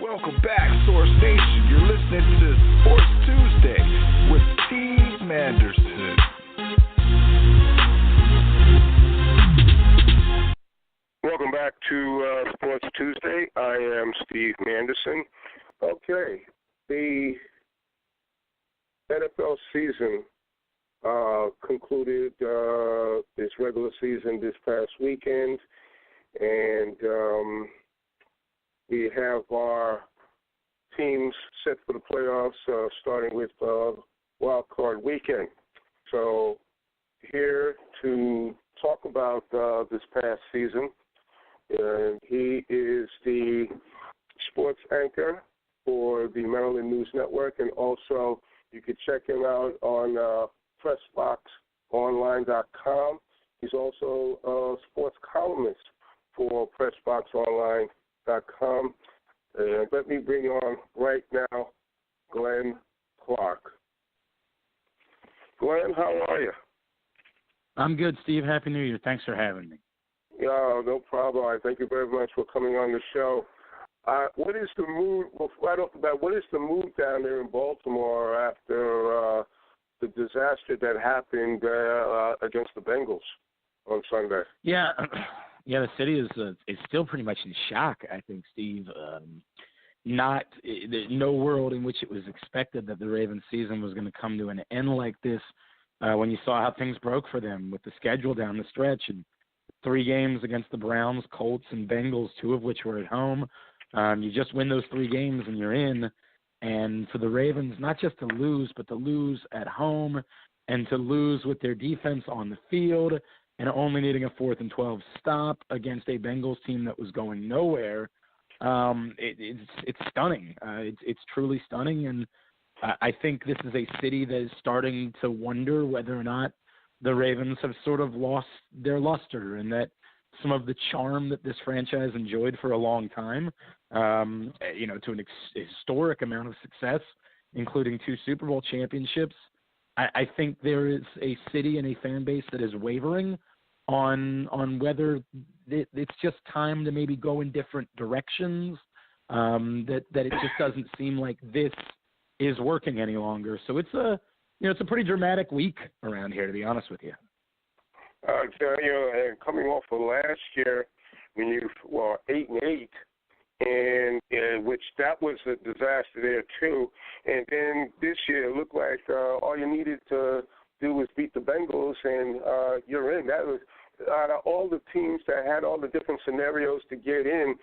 Welcome back, Source Nation. You're listening to Sports Tuesday with Steve Manderson. Welcome back to Sports Tuesday. I am Steve Manderson. Okay, the NFL season concluded its regular season this past weekend, and we have our teams set for the playoffs starting with Wild Card Weekend. So here to talk about this past season, he is the sports anchor for the Maryland News Network, and also you can check him out on PressBoxOnline.com. He's also a sports columnist for PressBoxOnline.com. And let me bring on right now Glenn Clark. Glenn, how are you? I'm good, Steve. Happy New Year. Thanks for having me. Yeah, no problem. I thank you very much for coming on the show. What is the mood, well, right off the bat, what is the mood down there in Baltimore after the disaster that happened against the Bengals on Sunday? Yeah, the city is still pretty much in shock, I think, Steve. There's no world in which it was expected that the Ravens season was going to come to an end like this when you saw how things broke for them with the schedule down the stretch and 3 games against the Browns, Colts, and Bengals, 2 of which were at home. You just win those 3 games and you're in. And for the Ravens, not just to lose, but to lose at home and to lose with their defense on the field and only needing a 4th and 12 stop against a Bengals team that was going nowhere, it's stunning. It's truly stunning. And I think this is a city that is starting to wonder whether or not the Ravens have sort of lost their luster and that some of the charm that this franchise enjoyed for a long time, to an historic amount of success, including 2 Super Bowl championships. I think there is a city and a fan base that is wavering on whether it's just time to maybe go in different directions, that it just doesn't seem like this is working any longer. So it's a pretty dramatic week around here, to be honest with you. Coming off of last year, when 8-8, and which that was a disaster there too. And then this year, it looked like all you needed to do was beat the Bengals, and you're in. That was out of all the teams that had all the different scenarios to get in.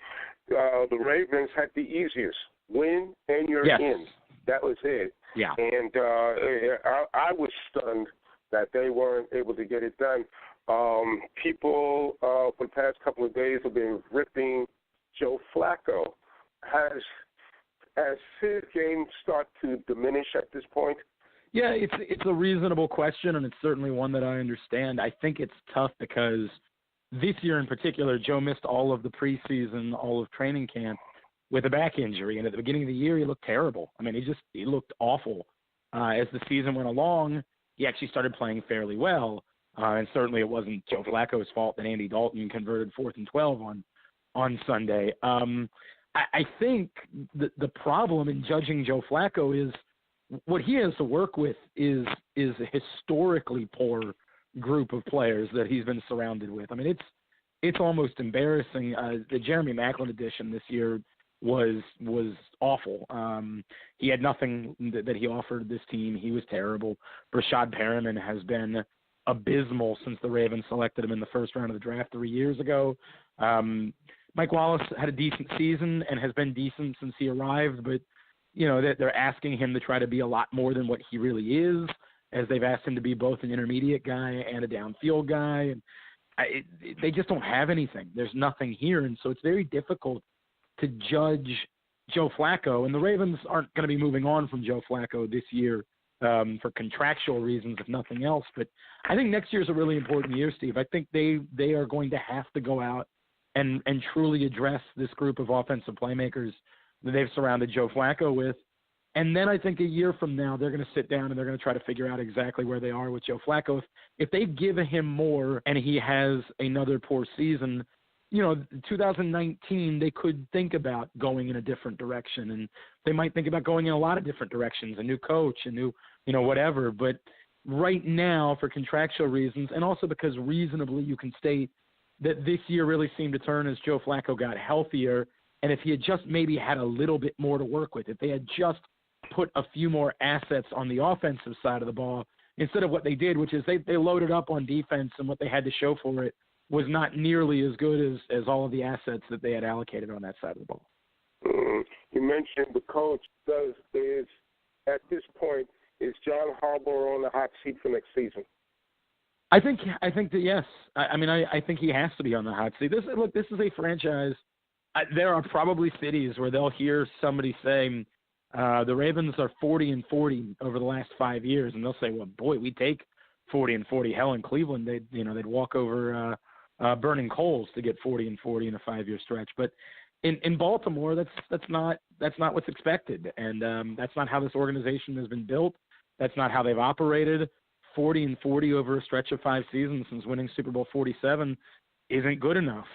The Ravens had the easiest: win and you're in. That was it. Yeah. And I was stunned that they weren't able to get it done. People for the past couple of days have been ripping Joe Flacco. Has his game start to diminish at this point? Yeah, it's a reasonable question, and it's certainly one that I understand. I think it's tough because this year in particular, Joe missed all of the preseason, all of training camp with a back injury, and at the beginning of the year, he looked terrible. I mean, he looked awful. As the season went along, he actually started playing fairly well, and certainly it wasn't Joe Flacco's fault that Andy Dalton converted 4th and 12 on Sunday. I think the problem in judging Joe Flacco is what he has to work with is a historically poor group of players that he's been surrounded with. I mean, it's almost embarrassing. The Jeremy Maclin edition this year was awful. He had nothing that he offered this team. He was terrible. Rashad Perriman has been abysmal since the Ravens selected him in the first round of the draft 3 years ago. Mike Wallace had a decent season and has been decent since he arrived, but they're asking him to try to be a lot more than what he really is, as they've asked him to be both an intermediate guy and a downfield guy. And they just don't have anything. There's nothing here, and so it's very difficult to judge Joe Flacco. And the Ravens aren't going to be moving on from Joe Flacco this year for contractual reasons, if nothing else. But I think next year is a really important year, Steve. I think they are going to have to go out and truly address this group of offensive playmakers that they've surrounded Joe Flacco with. And then I think a year from now, they're going to sit down and they're going to try to figure out exactly where they are with Joe Flacco. If they give him more and he has another poor season, 2019, they could think about going in a different direction, and they might think about going in a lot of different directions, a new coach, a new, whatever. But right now, for contractual reasons, and also because reasonably you can state that this year really seemed to turn as Joe Flacco got healthier, and if he had just maybe had a little bit more to work with, if they had just put a few more assets on the offensive side of the ball, instead of what they did, which is they loaded up on defense, and what they had to show for it was not nearly as good as all of the assets that they had allocated on that side of the ball. You mentioned the coach. At this point, is John Harbaugh on the hot seat for next season? I think that yes. I think he has to be on the hot seat. This is a franchise. There are probably cities where they'll hear somebody say the Ravens are 40-40 over the last 5 years, and they'll say, "Well, boy, we take 40-40. Hell, in Cleveland, they'd walk over burning coals to get 40-40 in a 5-year stretch." But in Baltimore, that's not what's expected, and that's not how this organization has been built. That's not how they've operated. 40-40 over a stretch of 5 seasons since winning Super Bowl 47 isn't good enough.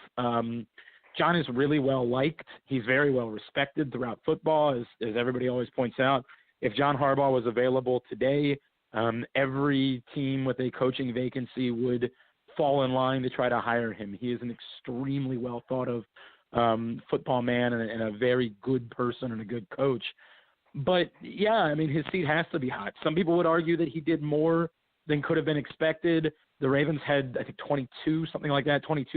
John is really well liked. He's very well respected throughout football, as everybody always points out. If John Harbaugh was available today, every team with a coaching vacancy would fall in line to try to hire him. He is an extremely well thought of football man and a very good person and a good coach. But yeah, his seat has to be hot. Some people would argue that he did more than could have been expected. The Ravens had, I think, 22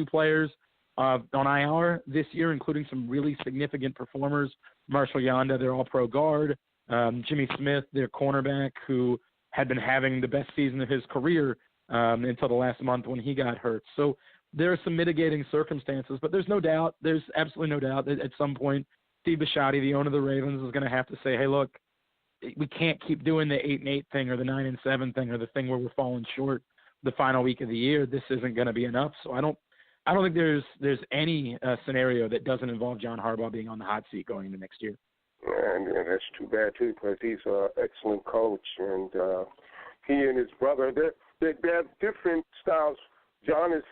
players on IR this year, including some really significant performers. Marshall Yanda, their all-pro guard, Jimmy Smith, their cornerback, who had been having the best season of his career until the last month when he got hurt. So there are some mitigating circumstances, but there's absolutely no doubt that at some point Steve Bisciotti, the owner of the Ravens, is going to have to say, hey, look, we can't keep doing the 8-8 thing or the 9-7 thing or the thing where we're falling short the final week of the year. This isn't going to be enough. So I don't think there's any scenario that doesn't involve John Harbaugh being on the hot seat going into next year. And that's too bad too, because he's an excellent coach, and he and his brother they have different styles. John is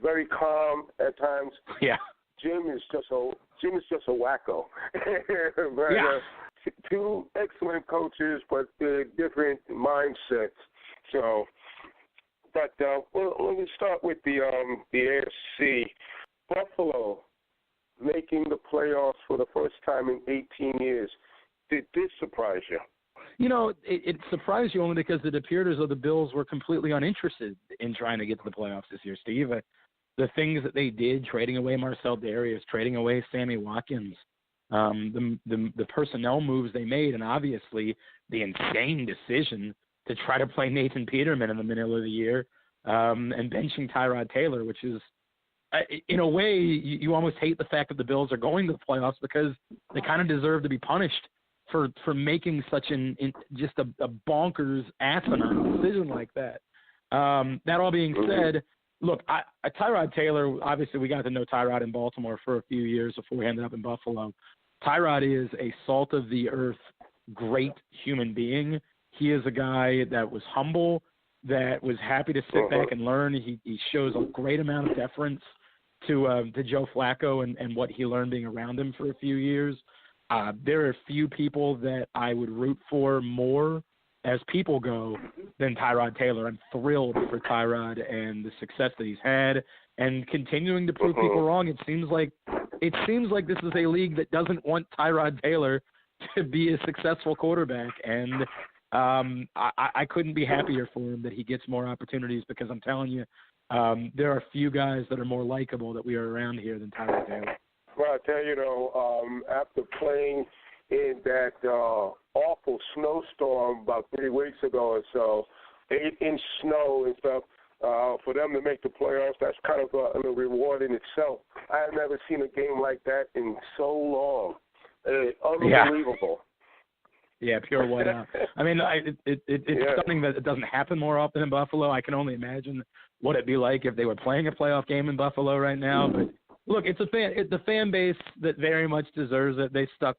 very calm at times. Yeah. Jim is just a wacko. But, yeah. Two excellent coaches, but different mindsets. So, but let me start with the AFC. Buffalo making the playoffs for the first time in 18 years. Did this surprise you? It surprised you only because it appeared as though the Bills were completely uninterested in trying to get to the playoffs this year, Steve. The things that they did, trading away Marcel Darius, trading away Sammy Watkins, the personnel moves they made, and obviously the insane decision to try to play Nathan Peterman in the middle of the year and benching Tyrod Taylor, which is, in a way, you almost hate the fact that the Bills are going to the playoffs because they kind of deserve to be punished for making such just a bonkers, asinine decision like that. That all being said, look, Tyrod Taylor, obviously we got to know Tyrod in Baltimore for a few years before we ended up in Buffalo. Tyrod is a salt-of-the-earth, great human being. He is a guy that was humble, that was happy to sit back and learn. He shows a great amount of deference to Joe Flacco and what he learned being around him for a few years. There are few people that I would root for more as people go than Tyrod Taylor. I'm thrilled for Tyrod and the success that he's had and continuing to prove people wrong. It seems like this is a league that doesn't want Tyrod Taylor to be a successful quarterback, and I couldn't be happier for him that he gets more opportunities, because I'm telling you, there are few guys that are more likable that we are around here than Tyrod Taylor. Well, I tell you though, after playing in that awful snowstorm about 3 weeks ago or so, 8-inch snow and stuff, for them to make the playoffs, that's kind of a reward in itself. I have never seen a game like that in so long. Unbelievable. Yeah, pure whiteout. I mean, it's something that doesn't happen more often in Buffalo. I can only imagine what it'd be like if they were playing a playoff game in Buffalo right now. But look, it's the fan base that very much deserves it. They stuck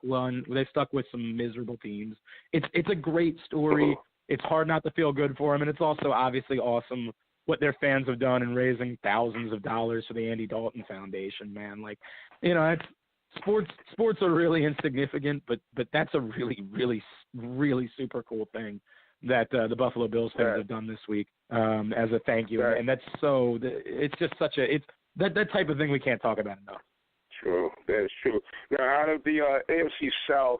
with some miserable teams. It's a great story. It's hard not to feel good for them, and it's also obviously awesome what their fans have done in raising thousands of dollars for the Andy Dalton Foundation, man. Like, it's sports are really insignificant, but that's a really, really, really super cool thing that the Buffalo Bills fans have done this week as a thank you. Right. And that's it's just that type of thing we can't talk about enough. True. That is true. Now, out of the AFC South,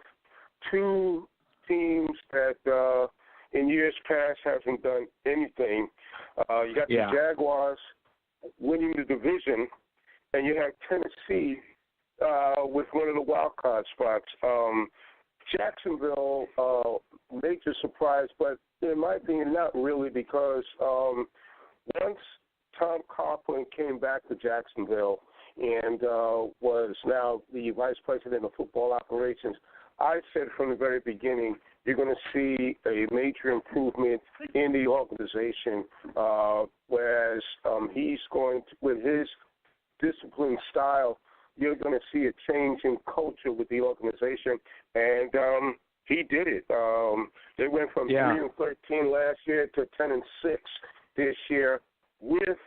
two teams that in years past hasn't done anything. You got the Jaguars winning the division, and you have Tennessee with one of the wild card spots. Jacksonville, major surprise, but in my opinion, not really, because once Tom Coughlin came back to Jacksonville and was now the vice president of football operations, I said from the very beginning, you're going to see a major improvement in the organization, whereas he's going to, with his disciplined style, you're going to see a change in culture with the organization, and he did it. They went from 3-13 last year to 10-6 this year with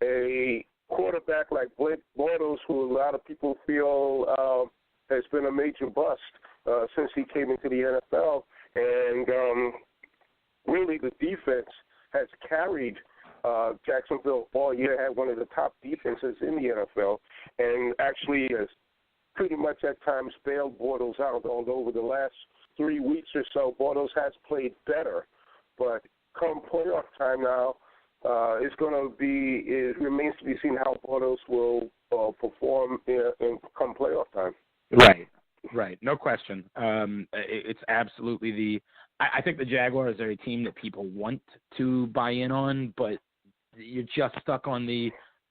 a quarterback like Blake Bortles, who a lot of people feel has been a major bust since he came into the NFL, and really the defense has carried Jacksonville all year, had one of the top defenses in the NFL, and actually has pretty much at times bailed Bortles out, although over the last 3 weeks or so, Bortles has played better. But come playoff time now, it remains to be seen how Bortles will perform in come playoff time. Right. No question. It's absolutely I think the Jaguars are a team that people want to buy in on, but you're just stuck on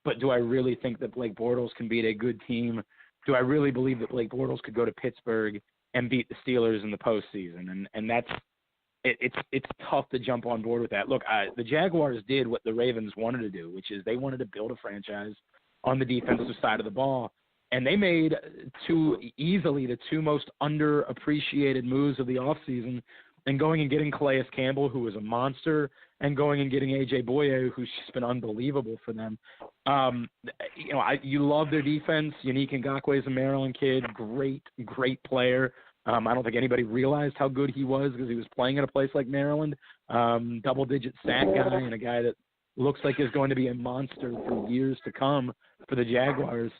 but do I really think that Blake Bortles can beat a good team? Do I really believe that Blake Bortles could go to Pittsburgh and beat the Steelers in the postseason? And that's it's tough to jump on board with that. Look, the Jaguars did what the Ravens wanted to do, which is they wanted to build a franchise on the defensive side of the ball. And they made easily the two most underappreciated moves of the offseason, and going and getting Calais Campbell, who was a monster, and going and getting A.J. Boye, who's just been unbelievable for them. You love their defense. Yannick Ngakoue is a Maryland kid, great player. I don't think anybody realized how good he was because he was playing at a place like Maryland. Double-digit sack guy and a guy that looks like is going to be a monster for years to come for the Jaguars.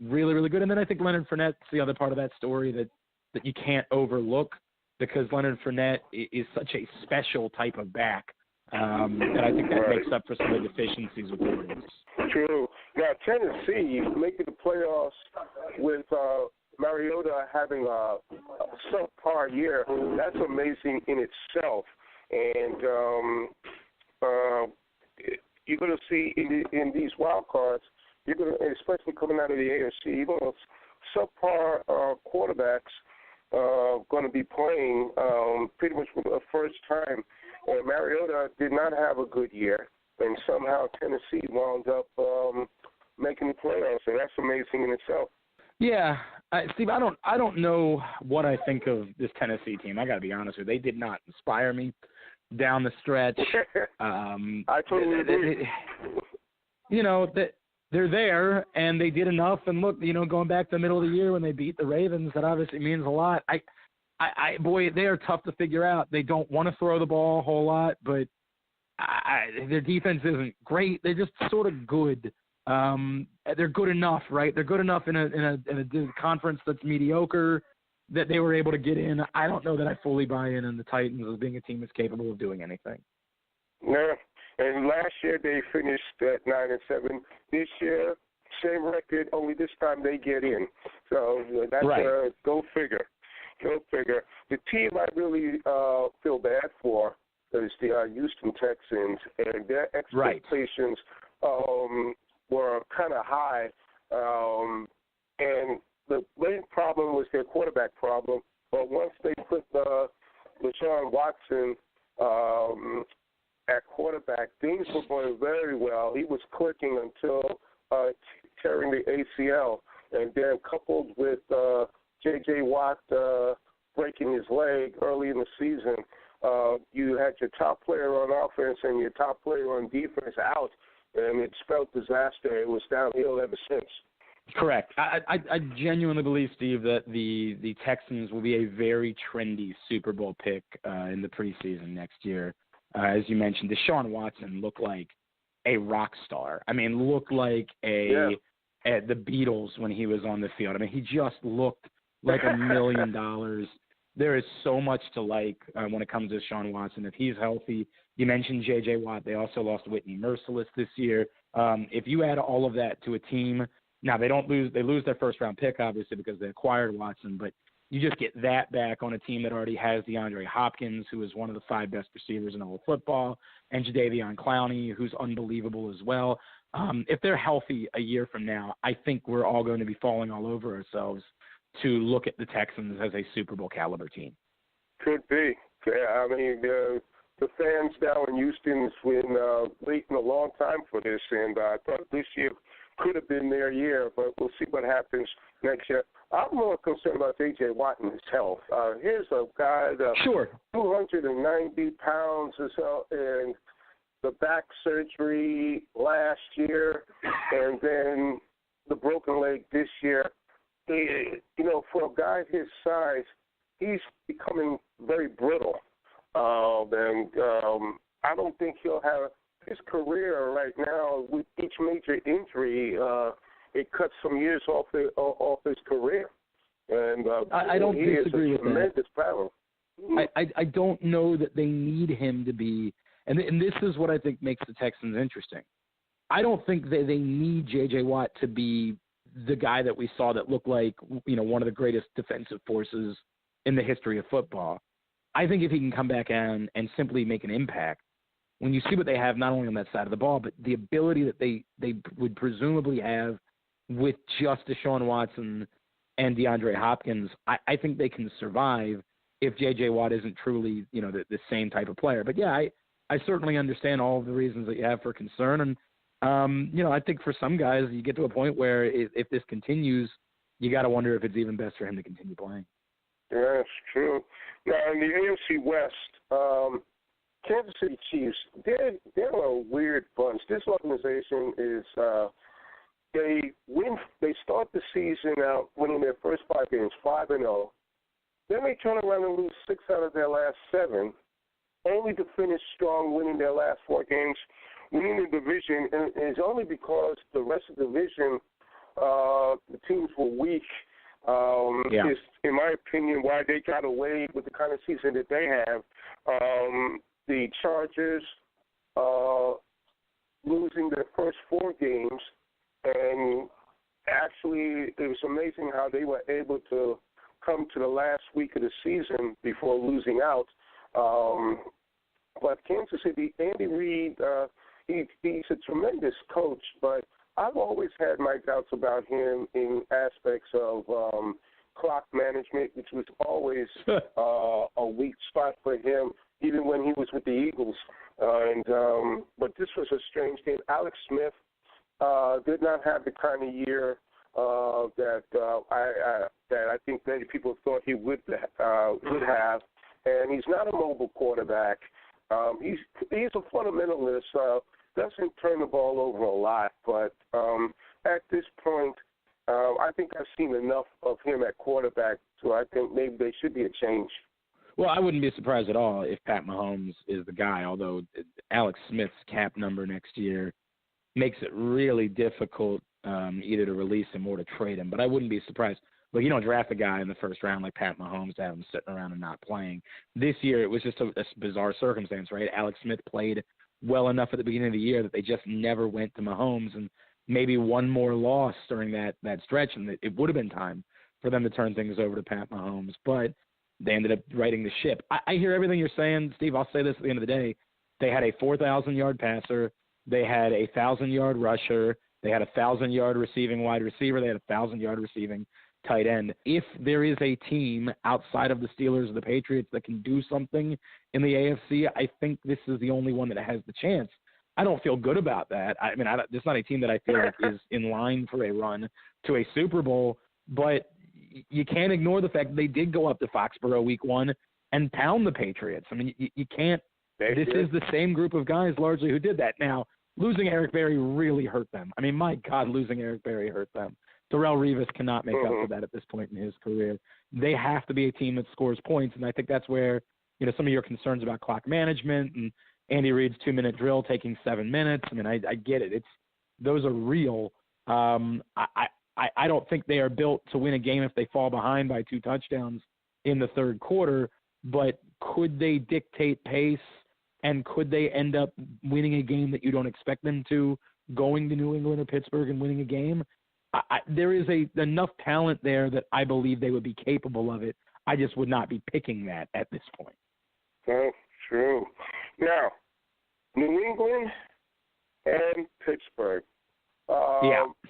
Really, really good. And then I think Leonard Fournette's the other part of that story that you can't overlook, because Leonard Fournette is such a special type of back that I think that makes up for some of the deficiencies with the Ravens. True. Now, Tennessee making the playoffs with Mariota having a subpar year, that's amazing in itself. And you're going to see in these wild cards, you're going to, especially coming out of the AFC, you're going to subpar quarterbacks going to be playing pretty much for the first time. And Mariota did not have a good year, and somehow Tennessee wound up making the playoffs, and that's amazing in itself. Yeah, Steve, I don't know what I think of this Tennessee team. I got to be honest with you. They did not inspire me down the stretch. I totally agree. They're there, and they did enough. And look, going back to the middle of the year when they beat the Ravens, that obviously means a lot. Boy, they are tough to figure out. They don't want to throw the ball a whole lot, but their defense isn't great. They're just sort of good. They're good enough, right? They're good enough in a conference that's mediocre that they were able to get in. I don't know that I fully buy in on the Titans as being a team that's capable of doing anything. No. And last year they finished at 9-7. This year, same record, only this time they get in. So that's a go figure. Go figure. The team I really feel bad for is the Houston Texans, and their expectations were kind of high. And the main problem was their quarterback problem. But once they put Deshaun Watson at quarterback, things were going very well. He was clicking until tearing the ACL, and then coupled with J.J. Watt breaking his leg early in the season, you had your top player on offense and your top player on defense out, and it spelled disaster. It was downhill ever since. Correct. I genuinely believe, Steve, that the Texans will be a very trendy Super Bowl pick in the preseason next year. As you mentioned, Deshaun Watson looked like a rock star. I mean, looked like the Beatles when he was on the field. I mean, he just looked like $1 million. There is so much to like when it comes to Deshaun Watson. If he's healthy, you mentioned J.J. Watt. They also lost Whitney Merciless this year. If you add all of that to a team, now they lose their first-round pick, obviously, because they acquired Watson, but you just get that back on a team that already has DeAndre Hopkins, who is one of the 5 best receivers in all of football, and Jadeveon Clowney, who's unbelievable as well. If they're healthy a year from now, I think we're all going to be falling all over ourselves to look at the Texans as a Super Bowl caliber team. Could be. I mean, the fans down in Houston's been waiting a long time for this, and I thought this year could have been their year, but we'll see what happens next year. I'm more concerned about J.J. Watt and his health. Here's a guy that's 290 pounds or so, and the back surgery last year, and then the broken leg this year. For a guy his size, he's becoming very brittle. And I don't think he'll have his career right now. With each major injury, it cuts some years off his career. And I don't disagree with tremendous power. I don't know that they need him to be, and this is what I think makes the Texans interesting. I don't think they need J.J. Watt to be the guy that we saw that looked like, one of the greatest defensive forces in the history of football. I think if he can come back and simply make an impact, when you see what they have not only on that side of the ball, but the ability that they would presumably have with just Deshaun Watson and DeAndre Hopkins, I think they can survive if J.J. Watt isn't truly, the same type of player. But, yeah, I certainly understand all of the reasons that you have for concern. And, I think for some guys, you get to a point where if this continues, you got to wonder if it's even best for him to continue playing. Yeah, that's true. Now, in the AFC West, Kansas City Chiefs, they're a weird bunch. This organization is they start the season out winning their first 5 games, 5-0. Then they turn around and lose 6 out of their last 7, only to finish strong, winning their last 4 games, winning the division. And it's only because the rest of the division, the teams were weak. Is, in my opinion, why they got away with the kind of season that they have. The Chargers losing their first 4 games, and actually it was amazing how they were able to come to the last week of the season before losing out. But Kansas City, Andy Reid, he's a tremendous coach, but I've always had my doubts about him in aspects of clock management, which was always a weak spot for him, even when he was with the Eagles. But this was a strange game. Alex Smith did not have the kind of year that I think many people thought he would have. And he's not a mobile quarterback. He's a fundamentalist. Doesn't turn the ball over a lot, but at this point, I think I've seen enough of him at quarterback, so I think maybe there should be a change. Well, I wouldn't be surprised at all if Pat Mahomes is the guy, although Alex Smith's cap number next year makes it really difficult either to release him or to trade him. But I wouldn't be surprised. Look, you don't draft a guy in the first round like Pat Mahomes to have him sitting around and not playing. This year it was just a bizarre circumstance, right? Alex Smith played well enough at the beginning of the year that they just never went to Mahomes, and maybe one more loss during that stretch, and it would have been time for them to turn things over to Pat Mahomes. But they ended up righting the ship. I hear everything you're saying, Steve. I'll say this at the end of the day. They had a 4,000-yard passer. They had a 1,000-yard rusher. They had a 1,000-yard receiving wide receiver. They had a 1,000-yard receiving tight end. If there is a team outside of the Steelers or the Patriots that can do something in the AFC, I think this is the only one that has the chance. I don't feel good about that. I mean, this is not a team that I feel like is in line for a run to a Super Bowl, but you can't ignore the fact that they did go up to Foxborough week 1 and pound the Patriots. I mean, you can't. This is the same group of guys largely who did that. Now, losing Eric Berry really hurt them. I mean, my God, losing Eric Berry hurt them. Darrelle Revis cannot make up for that at this point in his career. They have to be a team that scores points, and I think that's where, some of your concerns about clock management and Andy Reid's 2-minute drill taking 7 minutes. I mean, I get it. Those are real. I don't think they are built to win a game if they fall behind by 2 touchdowns in the third quarter, but could they dictate pace, and could they end up winning a game that you don't expect them to, going to New England or Pittsburgh and winning a game? There is enough talent there that I believe they would be capable of it. I just would not be picking that at this point. That's true. Now, New England and Pittsburgh.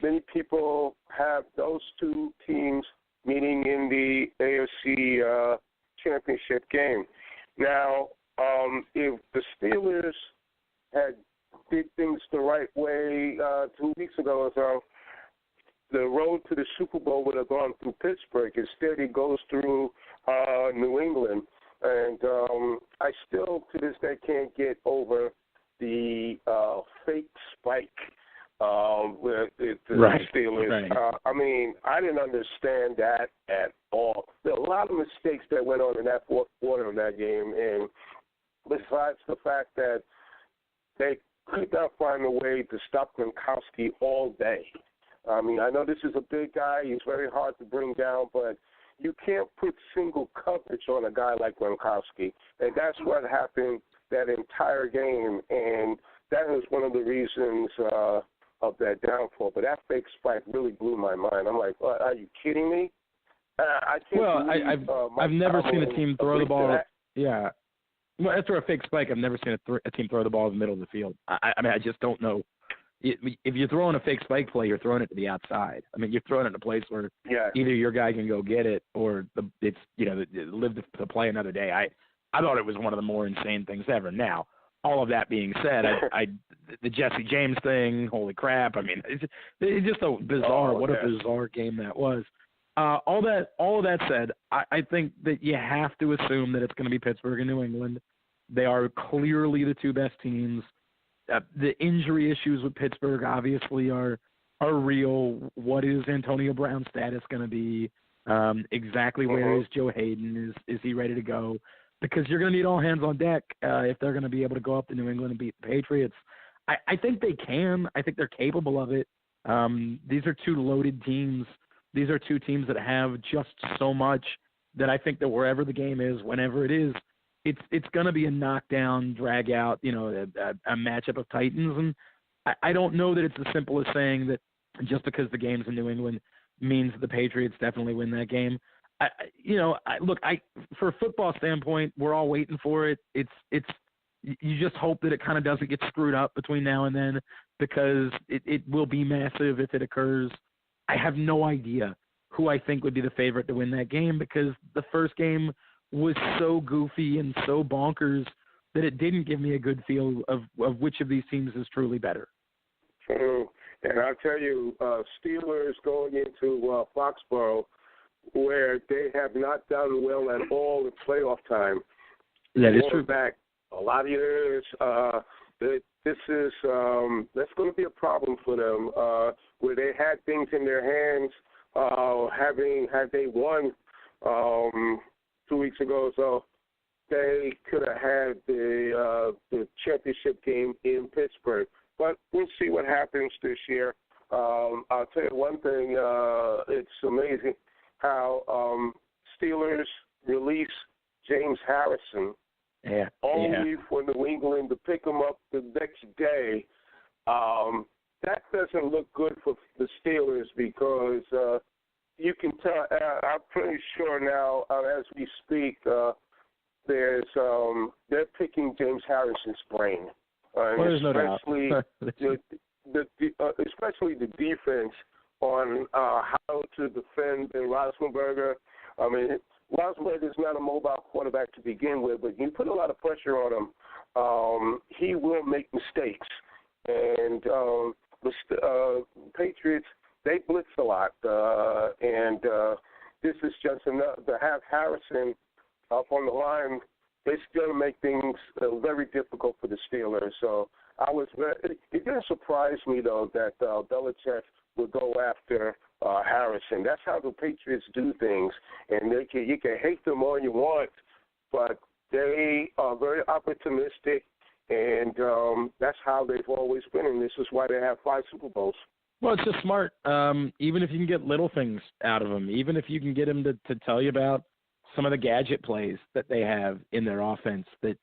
Many people have those 2 teams meeting in the AFC championship game. Now, if the Steelers had did things the right way 2 weeks ago or so, the road to the Super Bowl would have gone through Pittsburgh. Instead, it goes through New England. And I still, to this day, can't get over the fake spike with the Steelers. Right. I mean, I didn't understand that at all. There are a lot of mistakes that went on in that fourth quarter of that game, and besides the fact that they could not find a way to stop Gronkowski all day. I mean, I know this is a big guy. He's very hard to bring down, but you can't put single coverage on a guy like Gronkowski. And that's what happened that entire game, and that was one of the reasons of that downfall. But that fake spike really blew my mind. I'm like, are you kidding me? I can't believe, I've never seen a team throw the ball. Yeah. Well, after a fake spike, I've never seen a team throw the ball in the middle of the field. I mean, I just don't know. If you're throwing a fake spike play, you're throwing it to the outside. I mean, you're throwing it in a place where either your guy can go get it or live to play another day. I thought it was one of the more insane things ever. Now, all of that being said, the Jesse James thing, holy crap! I mean, it's just a bizarre. What a bizarre game that was. All of that said, I think that you have to assume that it's going to be Pittsburgh and New England. They are clearly the 2 best teams. The injury issues with Pittsburgh obviously are real. What is Antonio Brown's status going to be? Exactly where is Joe Hayden? Is he ready to go? Because you're going to need all hands on deck if they're going to be able to go up to New England and beat the Patriots. I think they can. I think they're capable of it. These are 2 loaded teams. These are 2 teams that have just so much that I think that wherever the game is, whenever it is, it's going to be a knockdown, drag out, a matchup of Titans. And I don't know that it's as simple as saying that just because the game's in New England means the Patriots definitely win that game. For a football standpoint, we're all waiting for it. You just hope that it kind of doesn't get screwed up between now and then, because it will be massive if it occurs. I have no idea who I think would be the favorite to win that game, because the first game was so goofy and so bonkers that it didn't give me a good feel of which of these teams is truly better. True. And I'll tell you, Steelers going into Foxborough, where they have not done well at all in playoff time. That is true. Back a lot of years, this is that's going to be a problem for them, where they had things in their hands, had they won 2 weeks ago, so they could have had the championship game in Pittsburgh. But we'll see what happens this year. I'll tell you one thing, it's amazing how Steelers release James Harrison only for New England to pick him up the next day. That doesn't look good for the Steelers, because you can tell, I'm pretty sure now, as we speak, they're picking James Harrison's brain. There's no doubt. Especially the defense on how to defend Ben Roethlisberger. I mean, Roethlisberger is not a mobile quarterback to begin with, but you put a lot of pressure on him, he will make mistakes. And the Patriots, they blitz a lot, and this is just enough to have Harrison up on the line, they still make things very difficult for the Steelers. So it didn't surprise me, though, that Belichick would go after Harrison. That's how the Patriots do things, and you can hate them all you want, but they are very opportunistic, and that's how they've always been, and this is why they have 5 Super Bowls. Well, it's just smart. Even if you can get little things out of them, even if you can get them to tell you about some of the gadget plays that they have in their offense that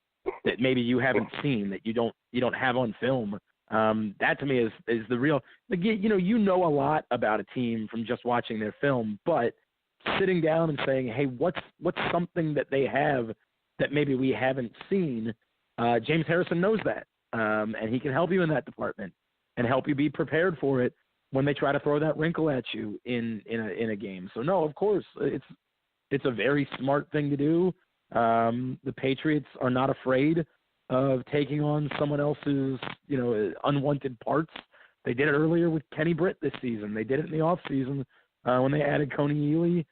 maybe you haven't seen, that you don't have on film. That to me is the real. You know a lot about a team from just watching their film, but sitting down and saying, hey, what's something that they have that maybe we haven't seen? James Harrison knows that, and he can help you in that department and help you be prepared for it when they try to throw that wrinkle at you in a game. So no, of course, it's a very smart thing to do. The Patriots are not afraid of taking on someone else's, unwanted parts. They did it earlier with Kenny Britt this season. They did it in the offseason when they added Coney Ely.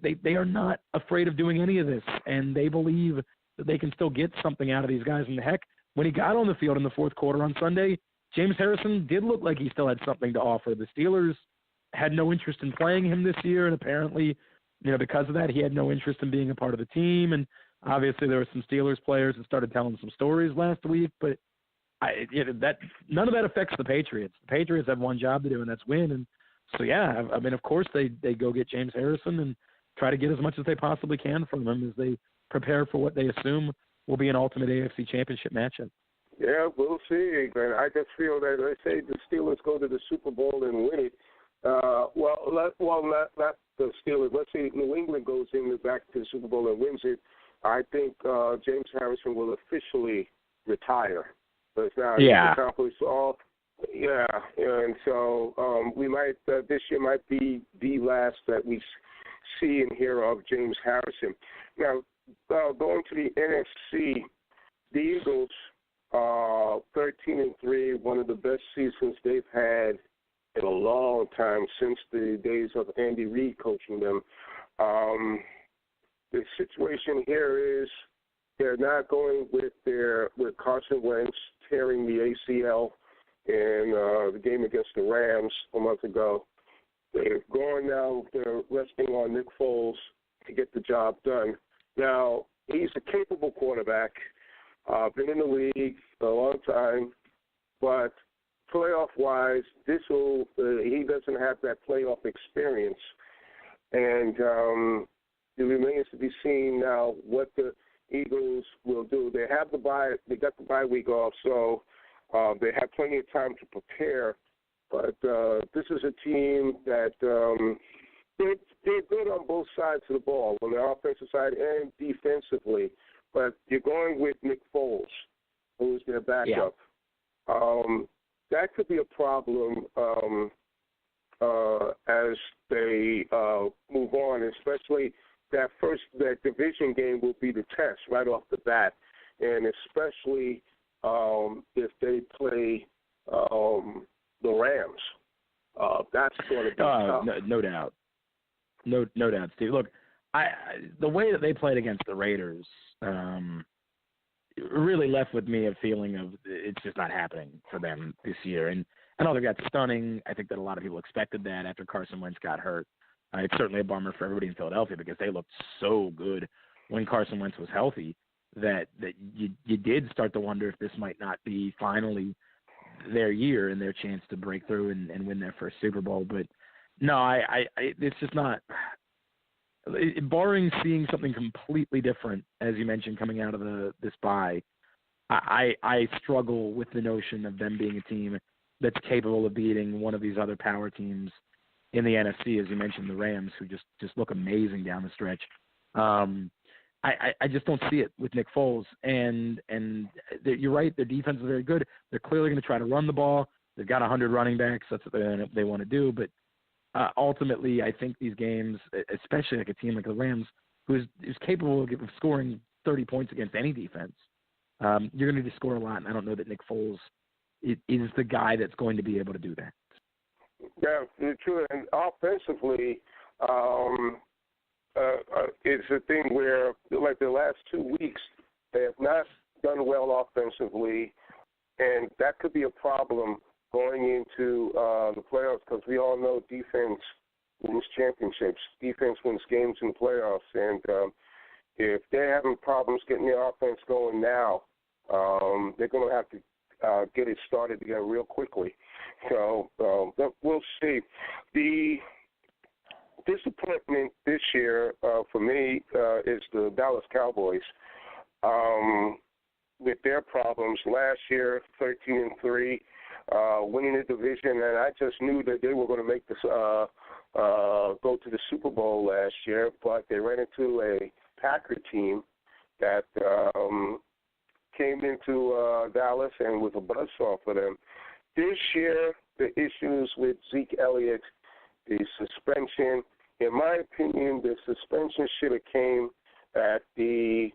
They are not afraid of doing any of this, and they believe that they can still get something out of these guys. And heck, when he got on the field in the fourth quarter on Sunday, James Harrison did look like he still had something to offer. The Steelers had no interest in playing him this year, and apparently, because of that, he had no interest in being a part of the team. And obviously, there were some Steelers players that started telling some stories last week, but none of that affects the Patriots. The Patriots have one job to do, and that's win. And so, yeah, I mean, of course, they go get James Harrison and try to get as much as they possibly can from him as they prepare for what they assume will be an ultimate AFC Championship matchup. Yeah, we'll see. And I just feel that they say the Steelers go to the Super Bowl and win it. Not the Steelers. Let's say New England goes back to the Super Bowl and wins it. I think James Harrison will officially retire. But it's not accomplished all. Yeah, and so we might this year might be the last that we see and hear of James Harrison. Now, going to the NFC, the Eagles 13-3, one of the best seasons they've had in a long time since the days of Andy Reid coaching them. The situation here is they're not going with Carson Wentz tearing the ACL in the game against the Rams a month ago. They're resting on Nick Foles to get the job done. Now, he's a capable quarterback, been in the league a long time, but playoff-wise, he doesn't have that playoff experience. And it remains to be seen now what the Eagles will do. They got the bye week off, so they have plenty of time to prepare. But this is a team that they're good on both sides of the ball, on the offensive side and defensively. But you're going with Nick Foles, who's their backup. Yeah. That could be a problem as they move on, especially that division game will be the test right off the bat, and especially if they play the Rams. That's going to be tough. No doubt. No doubt, Steve. Look, the way that they played against the Raiders really left with me a feeling of it's just not happening for them this year. And I know they got stunning. I think that a lot of people expected that after Carson Wentz got hurt. It's certainly a bummer for everybody in Philadelphia because they looked so good when Carson Wentz was healthy that you did start to wonder if this might not be finally their year and their chance to break through and win their first Super Bowl. But no, it's just not. Barring seeing something completely different, as you mentioned, coming out of this bye, I struggle with the notion of them being a team that's capable of beating one of these other power teams in the NFC, as you mentioned, the Rams, who just look amazing down the stretch. I just don't see it with Nick Foles. And you're right, their defense is very good. They're clearly going to try to run the ball. They've got 100 running backs. That's what they want to do. But ultimately, I think these games, especially like a team like the Rams, who is capable of scoring 30 points against any defense, you're going to need to score a lot. And I don't know that Nick Foles is the guy that's going to be able to do that. Yeah, true. And offensively, it's a thing where, like the last 2 weeks, they have not done well offensively, and that could be a problem going into the playoffs because we all know defense wins championships. Defense wins games in the playoffs, and if they're having problems getting their offense going now, they're going to have to get it started again real quickly. So we'll see. The disappointment this year for me is the Dallas Cowboys. With their problems last year, 13-3, winning the division, and I just knew that they were going to make this go to the Super Bowl last year, but they ran into a Packer team that came into Dallas and was a buzzsaw for them. This year, the issues with Zeke Elliott, the suspension, in my opinion, the suspension should have came at the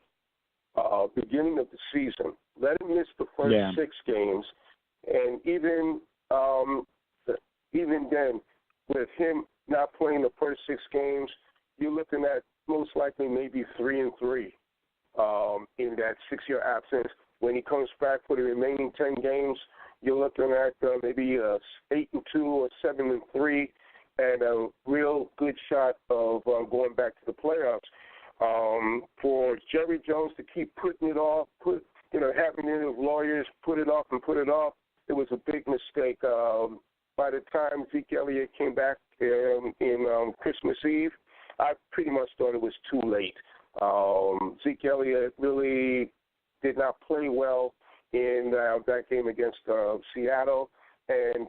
beginning of the season. Let him miss the first 6 games, and even then, with him not playing the first 6 games, you're looking at most likely maybe 3-3 in that 6-year absence. When he comes back for the remaining 10 games, you're looking at maybe 8-2 or 7-3, and a real good shot of going back to the playoffs. For Jerry Jones to keep putting it off, having his lawyers put it off, it was a big mistake. By the time Zeke Elliott came back in Christmas Eve, I pretty much thought it was too late. Zeke Elliott really did not play well in that game against Seattle, and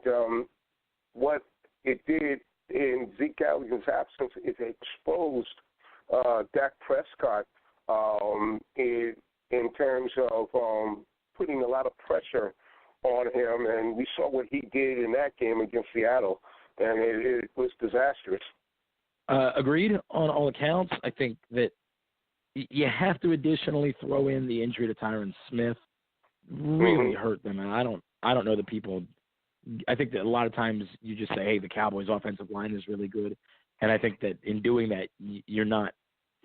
what it did in Zeke Elliott's absence is it exposed Dak Prescott in terms of putting a lot of pressure on him, and we saw what he did in that game against Seattle, and it was disastrous. Agreed on all accounts. I think that you have to additionally throw in the injury to Tyron Smith. Really hurt them, and I don't know that people. I think that a lot of times you just say, hey, the Cowboys' offensive line is really good, and I think that in doing that, you're not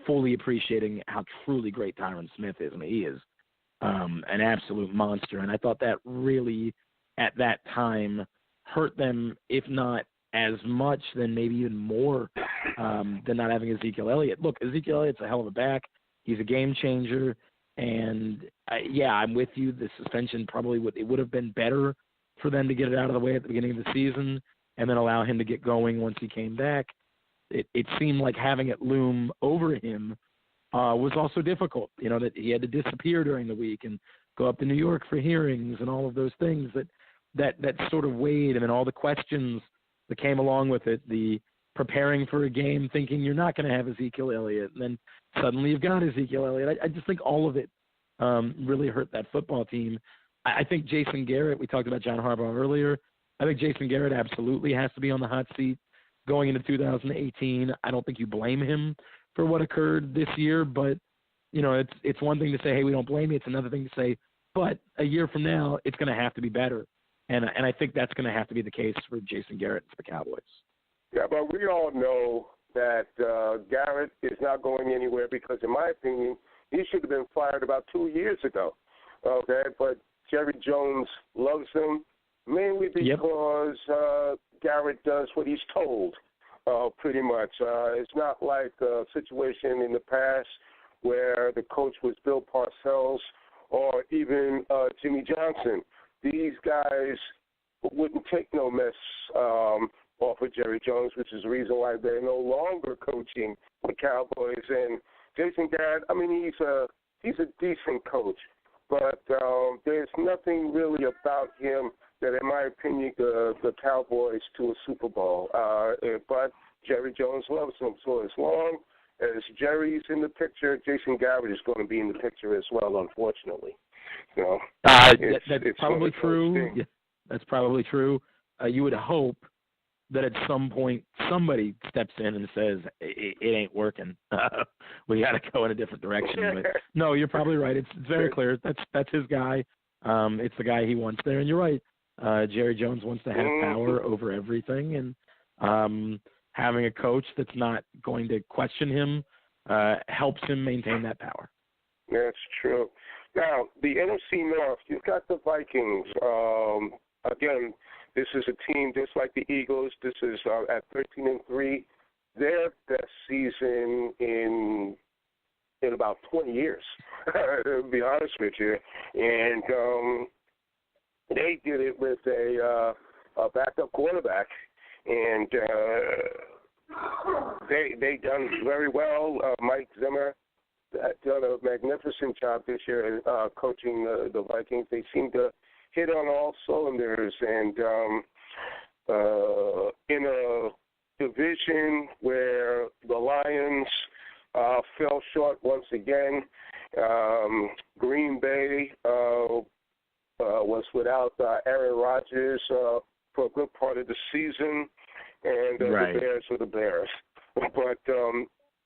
fully appreciating how truly great Tyron Smith is. I mean, he is an absolute monster, and I thought that really, at that time, hurt them, if not as much, then maybe even more than not having Ezekiel Elliott. Look, Ezekiel Elliott's a hell of a back. He's a game changer, and I'm with you. The suspension probably would have been better for them to get it out of the way at the beginning of the season and then allow him to get going once he came back. It seemed like having it loom over him was also difficult, that he had to disappear during the week and go up to New York for hearings and all of those things that sort of weighed, and then all the questions that came along with it, the preparing for a game thinking you're not going to have Ezekiel Elliott, and then suddenly you've got Ezekiel Elliott. I just think all of it really hurt that football team. I think Jason Garrett, we talked about John Harbaugh earlier, I think Jason Garrett absolutely has to be on the hot seat going into 2018. I don't think you blame him for what occurred this year, but, it's one thing to say, hey, we don't blame you. It's another thing to say, but a year from now, it's going to have to be better. And I think that's going to have to be the case for Jason Garrett and for the Cowboys. Yeah, but we all know that Garrett is not going anywhere because, in my opinion, he should have been fired about 2 years ago. Okay, but Jerry Jones loves him mainly because Garrett does what he's told, pretty much. It's not like a situation in the past where the coach was Bill Parcells or even Jimmy Johnson. These guys wouldn't take no mess off of Jerry Jones, which is the reason why they're no longer coaching the Cowboys. And Jason Garrett, he's a decent coach, but there's nothing really about him that, in my opinion, the Cowboys to a Super Bowl. But Jerry Jones loves him, so as long as Jerry's in the picture, Jason Garrett is going to be in the picture as well, unfortunately. That's probably true. Yeah, that's probably true. You would hope that at some point somebody steps in and says, it ain't working. We got to go in a different direction. But no, you're probably right. It's very clear. That's his guy. It's the guy he wants there. And you're right. Jerry Jones wants to have power over everything. And having a coach that's not going to question him helps him maintain that power. That's true. Now, the NFC North, you've got the Vikings. Again, this is a team just like the Eagles. This is at 13-3, their best season in about 20 years, to be honest with you. And they did it with a backup quarterback, and they done very well. Mike Zimmer done a magnificent job this year coaching the Vikings. They seem to hit on all cylinders, and in a division where the Lions fell short once again, Green Bay was without Aaron Rodgers for a good part of the season, and the Bears were the Bears. But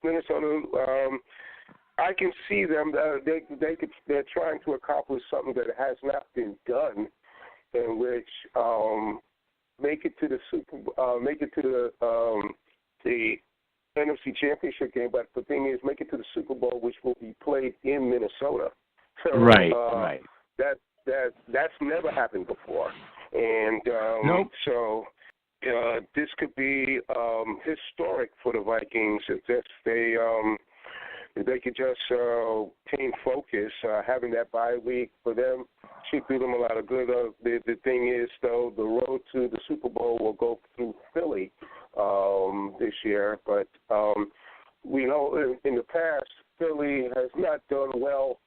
Minnesota, I can see them. They're trying to accomplish something that has not been done, in which make it to the NFC Championship game. But the thing is, make it to the Super Bowl, which will be played in Minnesota. So, Right. That's never happened before, and nope. So this could be historic for the Vikings if they could just team focus. Having that bye week for them should do them a lot of good. The thing is, though, the road to the Super Bowl will go through Philly this year. But we know in the past, Philly has not done well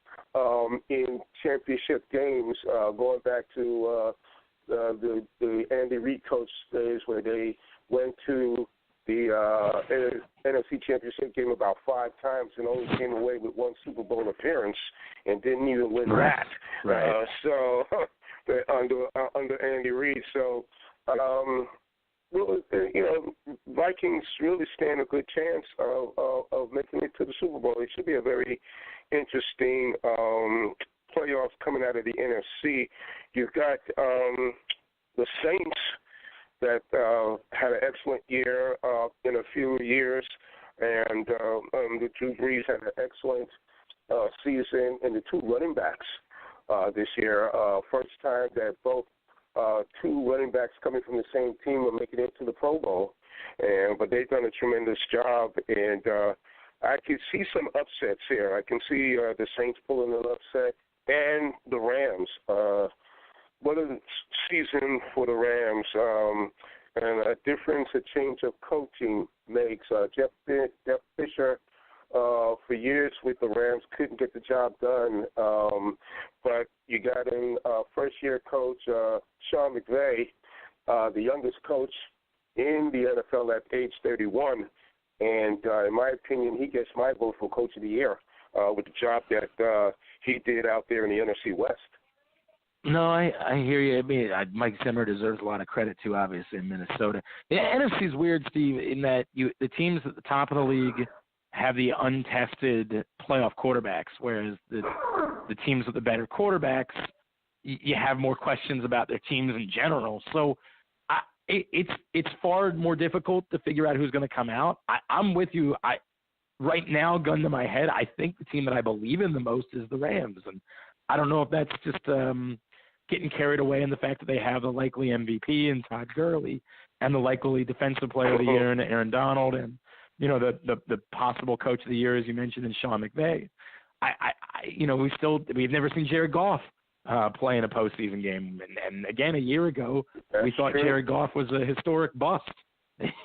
in championship games, going back to the Andy Reid coach days where they went to the NFC Championship game about 5 times and only came away with 1 Super Bowl appearance and didn't even win that. Right. So under Andy Reid, so Vikings really stand a good chance of making it to the Super Bowl. It should be a very interesting playoffs coming out of the NFC. You've got the Saints that had an excellent year in a few years, and the Drew Brees had an excellent season, and the 2 running backs this year. First time that both 2 running backs coming from the same team are making it to the Pro Bowl, but they've done a tremendous job, and I can see some upsets here. I can see the Saints pulling an upset, and the Rams. What a season for the Rams, and a difference a change of coaching makes. Jeff Fisher, for years with the Rams, couldn't get the job done, but you got in first-year coach Sean McVay, the youngest coach in the NFL at age 31, and in my opinion, he gets my vote for Coach of the Year with the job that he did out there in the NFC West. No, I hear you. I mean, Mike Zimmer deserves a lot of credit too, obviously, in Minnesota. The NFC is weird, Steve, in that the teams at the top of the league have the untested playoff quarterbacks, whereas the teams with the better quarterbacks, you have more questions about their teams in general. So it's far more difficult to figure out who's going to come out. I'm with you. Right now, gun to my head, I think the team that I believe in the most is the Rams, and I don't know if that's just getting carried away in the fact that they have the likely MVP in Todd Gurley and the likely defensive player of the year in Aaron Donald, and the possible coach of the year, as you mentioned, in Sean McVay. We've never seen Jared Goff play in a postseason game, and again, a year ago, we thought Jared Goff was a historic bust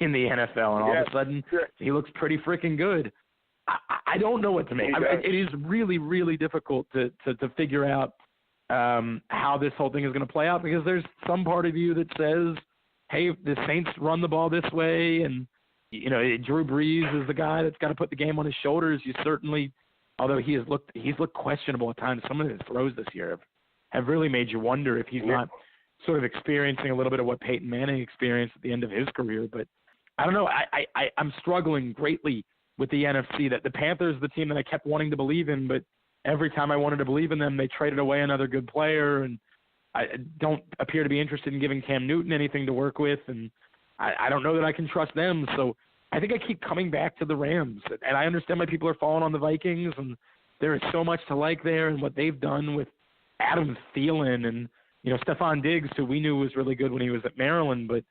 in the NFL, and all of a sudden, he looks pretty freaking good. I don't know what to make. It is really, really difficult to figure out how this whole thing is going to play out, because there's some part of you that says, hey, the Saints run the ball this way, and Drew Brees is the guy that's got to put the game on his shoulders. You certainly, although he's looked questionable at times, some of his throws this year have really made you wonder if he's not sort of experiencing a little bit of what Peyton Manning experienced at the end of his career. But I don't know. I'm struggling greatly with the NFC. That the Panthers, the team that I kept wanting to believe in, but every time I wanted to believe in them, they traded away another good player, and I don't appear to be interested in giving Cam Newton anything to work with, and I don't know that I can trust them. So I think I keep coming back to the Rams, and I understand why people are falling on the Vikings, and there is so much to like there and what they've done with Adam Thielen and, Stephon Diggs, who we knew was really good when he was at Maryland, but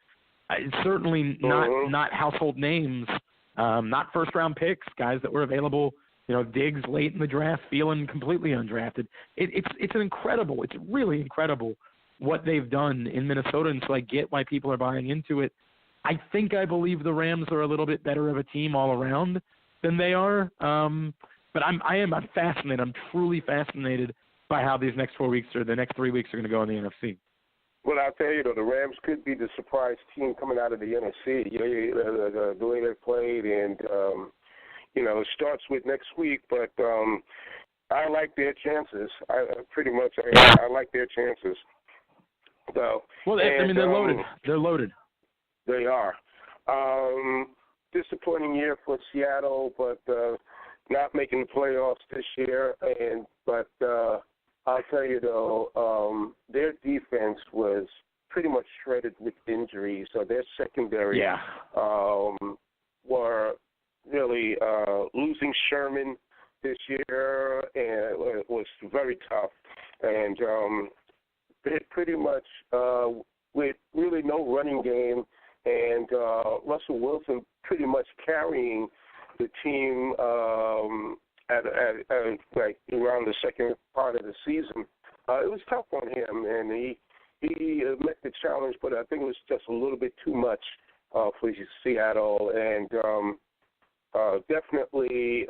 it's certainly not household names, not first-round picks, guys that were available, Diggs late in the draft, Thielen completely undrafted. It's incredible. It's really incredible what they've done in Minnesota, and so I get why people are buying into it. I believe the Rams are a little bit better of a team all around than they are. But I'm fascinated. I'm truly fascinated by how these next 4 weeks or the next 3 weeks are going to go in the NFC. Well, I'll tell you, the Rams could be the surprise team coming out of the NFC. The way they played, and, it starts with next week, but I like their chances. I like their chances. So, they're loaded. They're loaded. They are. Disappointing year for Seattle, but not making the playoffs this year. But I'll tell you, though, their defense was pretty much shredded with injuries. So their secondary were really losing Sherman this year, and it was very tough. And pretty much with really no running game, and Russell Wilson pretty much carrying the team at around the second part of the season. It was tough on him, and he met the challenge, but I think it was just a little bit too much for Seattle. And definitely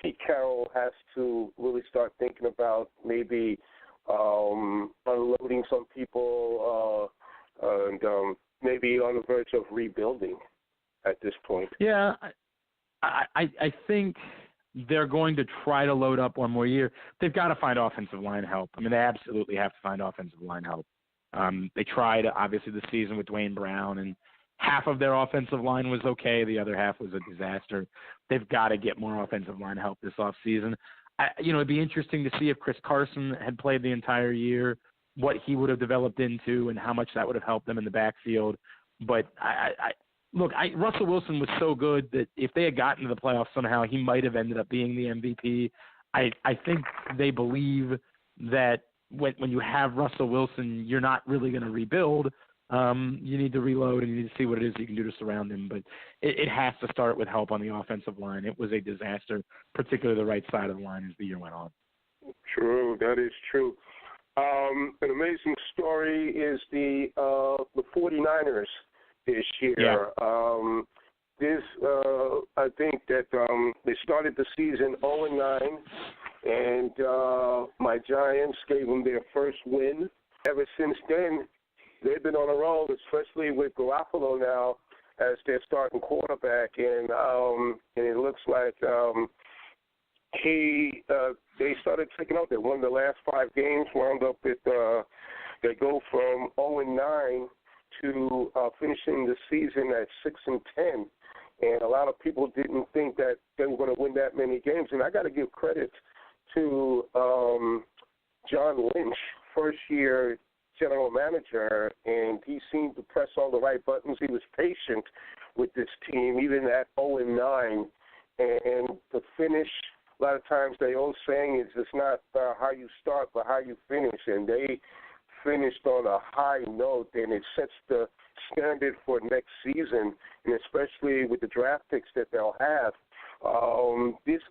Pete Carroll has to really start thinking about maybe unloading some people and maybe on the verge of rebuilding at this point. Yeah, I think they're going to try to load up one more year. They've got to find offensive line help. I mean, they absolutely have to find offensive line help. They tried, obviously, this season with Dwayne Brown, and half of their offensive line was okay. The other half was a disaster. They've got to get more offensive line help this offseason. It'd be interesting to see if Chris Carson had played the entire year, what he would have developed into and how much that would have helped them in the backfield. But Russell Wilson was so good that if they had gotten to the playoffs somehow, he might have ended up being the MVP. I think they believe that when you have Russell Wilson, you're not really going to rebuild. You need to reload and you need to see what it is you can do to surround him. But it has to start with help on the offensive line. It was a disaster, particularly the right side of the line as the year went on. True, that is true. An amazing story is the 49ers this year. Yeah. I think that they started the season 0-9, and my Giants gave them their first win. Ever since then, they've been on a roll, especially with Garoppolo now as their starting quarterback, and it looks like they started taking out. They won the last 5 games, wound up with they go from 0-9 to finishing the season at 6-10. And a lot of people didn't think that they were going to win that many games. And I got to give credit to John Lynch, first-year general manager, and he seemed to press all the right buttons. He was patient with this team, even at 0-9. And the finish, a lot of times the old saying is it's not how you start, but how you finish. And they finished on a high note, and it sets the standard for next season, and especially with the draft picks that they'll have. This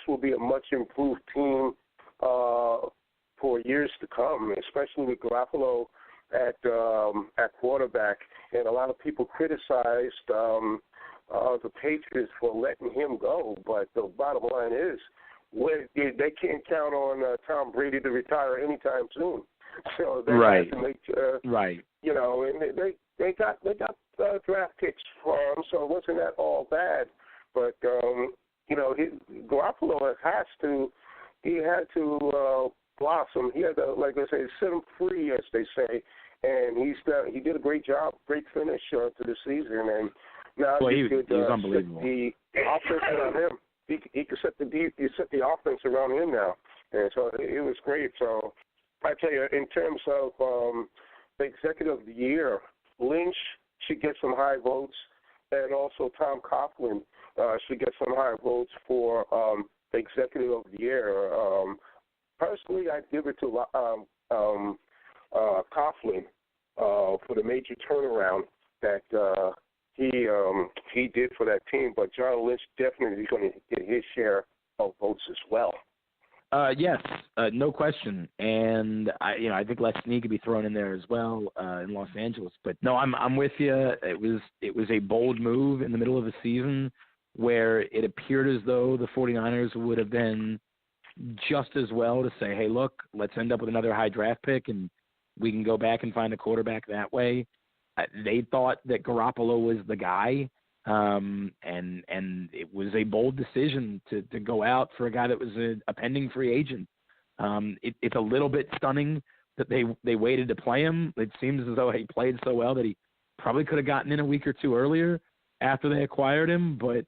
will be a much improved team for years to come, especially with Garoppolo at quarterback. And a lot of people criticized the Patriots for letting him go, but the bottom line is they can't count on Tom Brady to retire anytime soon. So they have to make and they got draft picks for him, so it wasn't at all bad. But Garoppolo had to blossom. He had to, like I say, set him free, as they say, and he did a great job, great finish to the season, and now he could unbelievable. set the offense around him. He could set the offense around him now, and so it was great. So I tell you, in terms of the executive of the year, Lynch should get some high votes, and also Tom Coughlin should get some high votes for Executive of the Year. Personally, I'd give it to Coughlin for the major turnaround that he did for that team. But John Lynch definitely is going to get his share of votes as well. Yes, no question, and I think Les Snead could be thrown in there as well in Los Angeles. But no, I'm with you. It was a bold move in the middle of the season where it appeared as though the 49ers would have been just as well to say, hey, look, let's end up with another high draft pick and we can go back and find a quarterback that way. They thought that Garoppolo was the guy. And it was a bold decision to go out for a guy that was a pending free agent. It's a little bit stunning that they waited to play him. It seems as though he played so well that he probably could have gotten in a week or two earlier after they acquired him. But,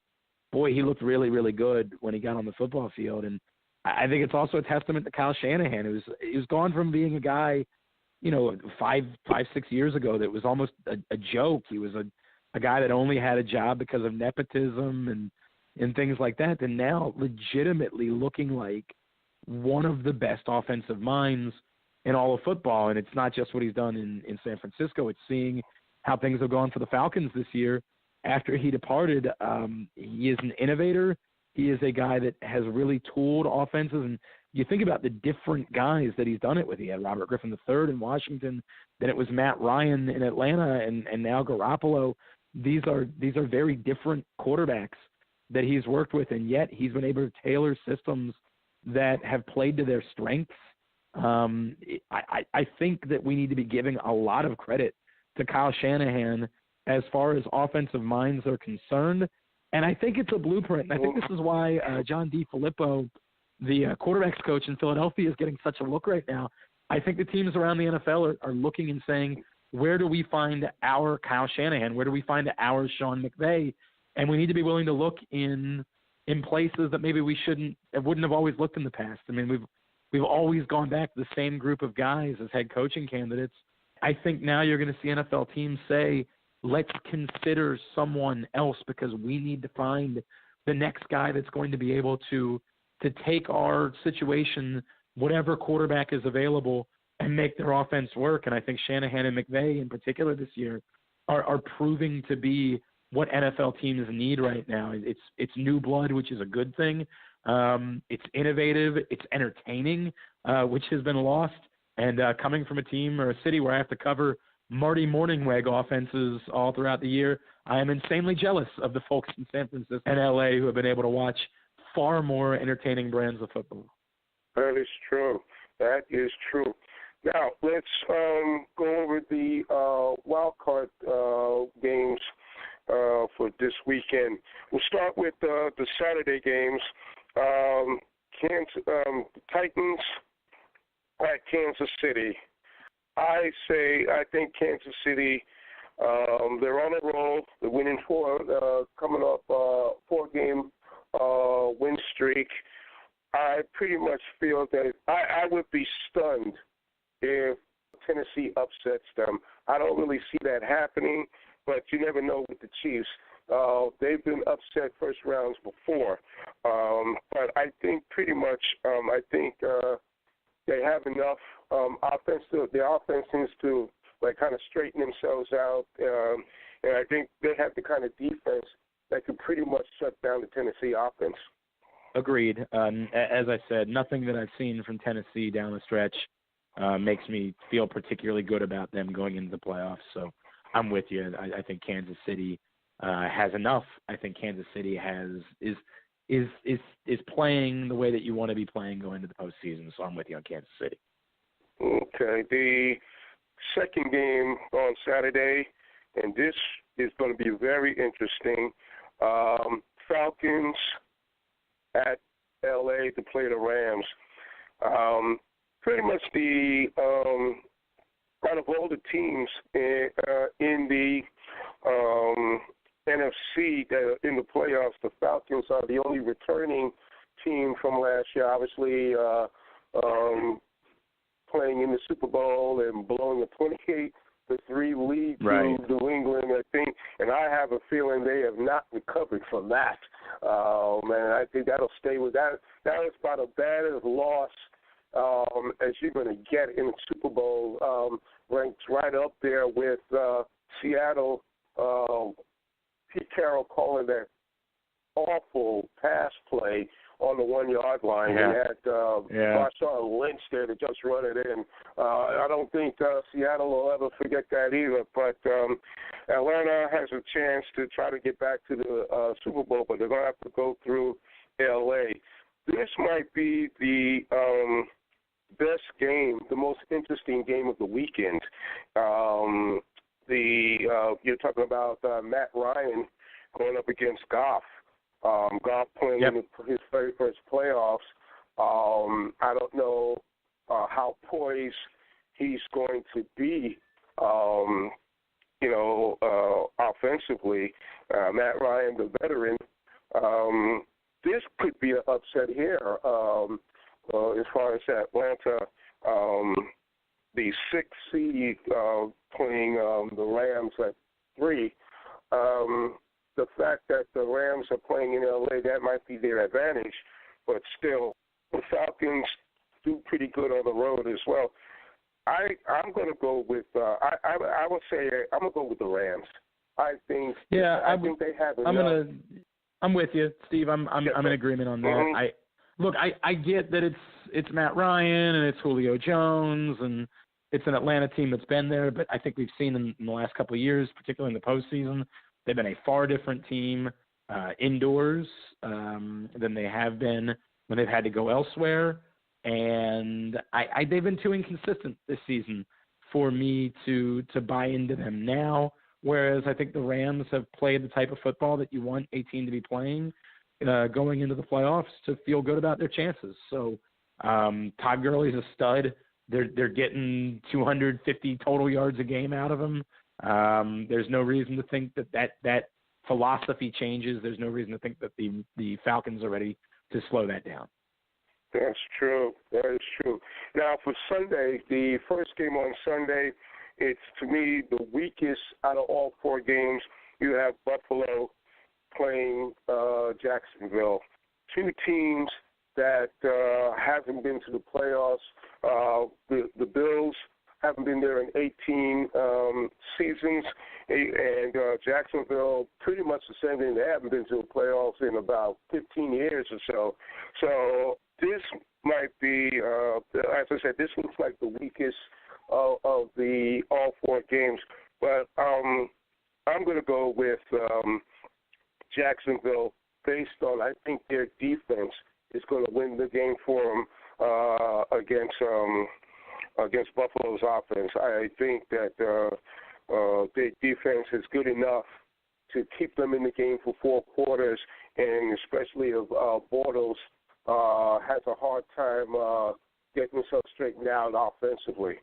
boy, he looked really, really good when he got on the football field. And I think it's also a testament to Kyle Shanahan. He was gone from being a guy, 5, 6 years ago that was almost a joke. He was a guy that only had a job because of nepotism and things like that, and now legitimately looking like one of the best offensive minds in all of football. And it's not just what he's done in San Francisco. It's seeing how things have gone for the Falcons this year after he departed. He is an innovator. He is a guy that has really tooled offenses. And you think about the different guys that he's done it with. He had Robert Griffin III in Washington. Then it was Matt Ryan in Atlanta, and now Garoppolo. These are very different quarterbacks that he's worked with, and yet he's been able to tailor systems that have played to their strengths. I think that we need to be giving a lot of credit to Kyle Shanahan as far as offensive minds are concerned, and I think it's a blueprint. And I think this is why John DeFilippo, the quarterbacks coach in Philadelphia, is getting such a look right now. I think the teams around the NFL are looking and saying, where do we find our Kyle Shanahan? Where do we find our Sean McVay? And we need to be willing to look in places that maybe we wouldn't have always looked in the past. I mean, we've always gone back to the same group of guys as head coaching candidates. I think now you're going to see NFL teams say, let's consider someone else because we need to find the next guy that's going to be able to take our situation, whatever quarterback is available, and make their offense work. And I think Shanahan and McVay in particular this year are proving to be what NFL teams need right now. It's new blood, which is a good thing. It's innovative. It's entertaining, which has been lost. And coming from a team or a city where I have to cover Marty Morningweg offenses all throughout the year, I am insanely jealous of the folks in San Francisco and L.A. who have been able to watch far more entertaining brands of football. That is true. That is true. Now, let's go over the wild card games for this weekend. We'll start with the Saturday games. Titans at Kansas City. I think Kansas City, they're on a roll. They're winning coming up 4-game win streak. I pretty much feel that I would be stunned if Tennessee upsets them. I don't really see that happening, but you never know with the Chiefs. They've been upset first rounds before. But I think pretty much, they have enough offense. Their offense seems to kind of straighten themselves out. And I think they have the kind of defense that can pretty much shut down the Tennessee offense. Agreed. As I said, nothing that I've seen from Tennessee down the stretch makes me feel particularly good about them going into the playoffs. So I'm with you. I think Kansas City has enough. I think Kansas City is playing the way that you want to be playing going into the postseason. So I'm with you on Kansas City. Okay. The second game on Saturday, and this is going to be very interesting. Falcons at L.A. to play the Rams. Pretty much the out of all the teams in the NFC that are in the playoffs, the Falcons are the only returning team from last year. Obviously, playing in the Super Bowl and blowing a the 3 lead right. to New England, I think, and I have a feeling they have not recovered from that. And I think that'll stay with that. That is about as bad as a loss as you're going to get in the Super Bowl. Ranked right up there with Seattle. Pete Carroll calling that awful pass play on the 1-yard line. Yeah. He had Marshawn Lynch there to just run it in. I don't think Seattle will ever forget that either. But Atlanta has a chance to try to get back to the Super Bowl, but they're going to have to go through L.A. This might be the best game, the most interesting game of the weekend. You're talking about Matt Ryan going up against Goff. Goff playing in his very first playoffs. I don't know how poised he's going to be, offensively. Matt Ryan, the veteran. This could be an upset here as far as Atlanta, the 6th seed playing the Rams at 3. The fact that the Rams are playing in L.A., that might be their advantage, but still, the Falcons do pretty good on the road as well. I'm going to go with I would say I'm going to go with the Rams. I think they have enough. I'm with you, Steve. I'm in agreement on that. Mm-hmm. I get that it's Matt Ryan and it's Julio Jones and it's an Atlanta team that's been there, but I think we've seen in the last couple of years, particularly in the postseason, they've been a far different team indoors than they have been when they've had to go elsewhere. And they've been too inconsistent this season for me to buy into them now, whereas I think the Rams have played the type of football that you want a team to be playing going into the playoffs to feel good about their chances. So Todd Gurley's a stud. They're getting 250 total yards a game out of him. There's no reason to think that philosophy changes. There's no reason to think that the Falcons are ready to slow that down. That's true. That is true. Now, for Sunday, the first game on Sunday, it's, to me, the weakest out of all 4 games. You have Buffalo playing Jacksonville. 2 teams that haven't been to the playoffs. The Bills haven't been there in 18 seasons, and Jacksonville pretty much the same thing. They haven't been to the playoffs in about 15 years or so. So this might be, as I said, this looks like the weakest of the all 4 games. But I'm going to go with Jacksonville based on, I think their defense is going to win the game for them against Buffalo's offense. I think that their defense is good enough to keep them in the game for 4 quarters, and especially if Bortles has a hard time getting himself straightened out offensively.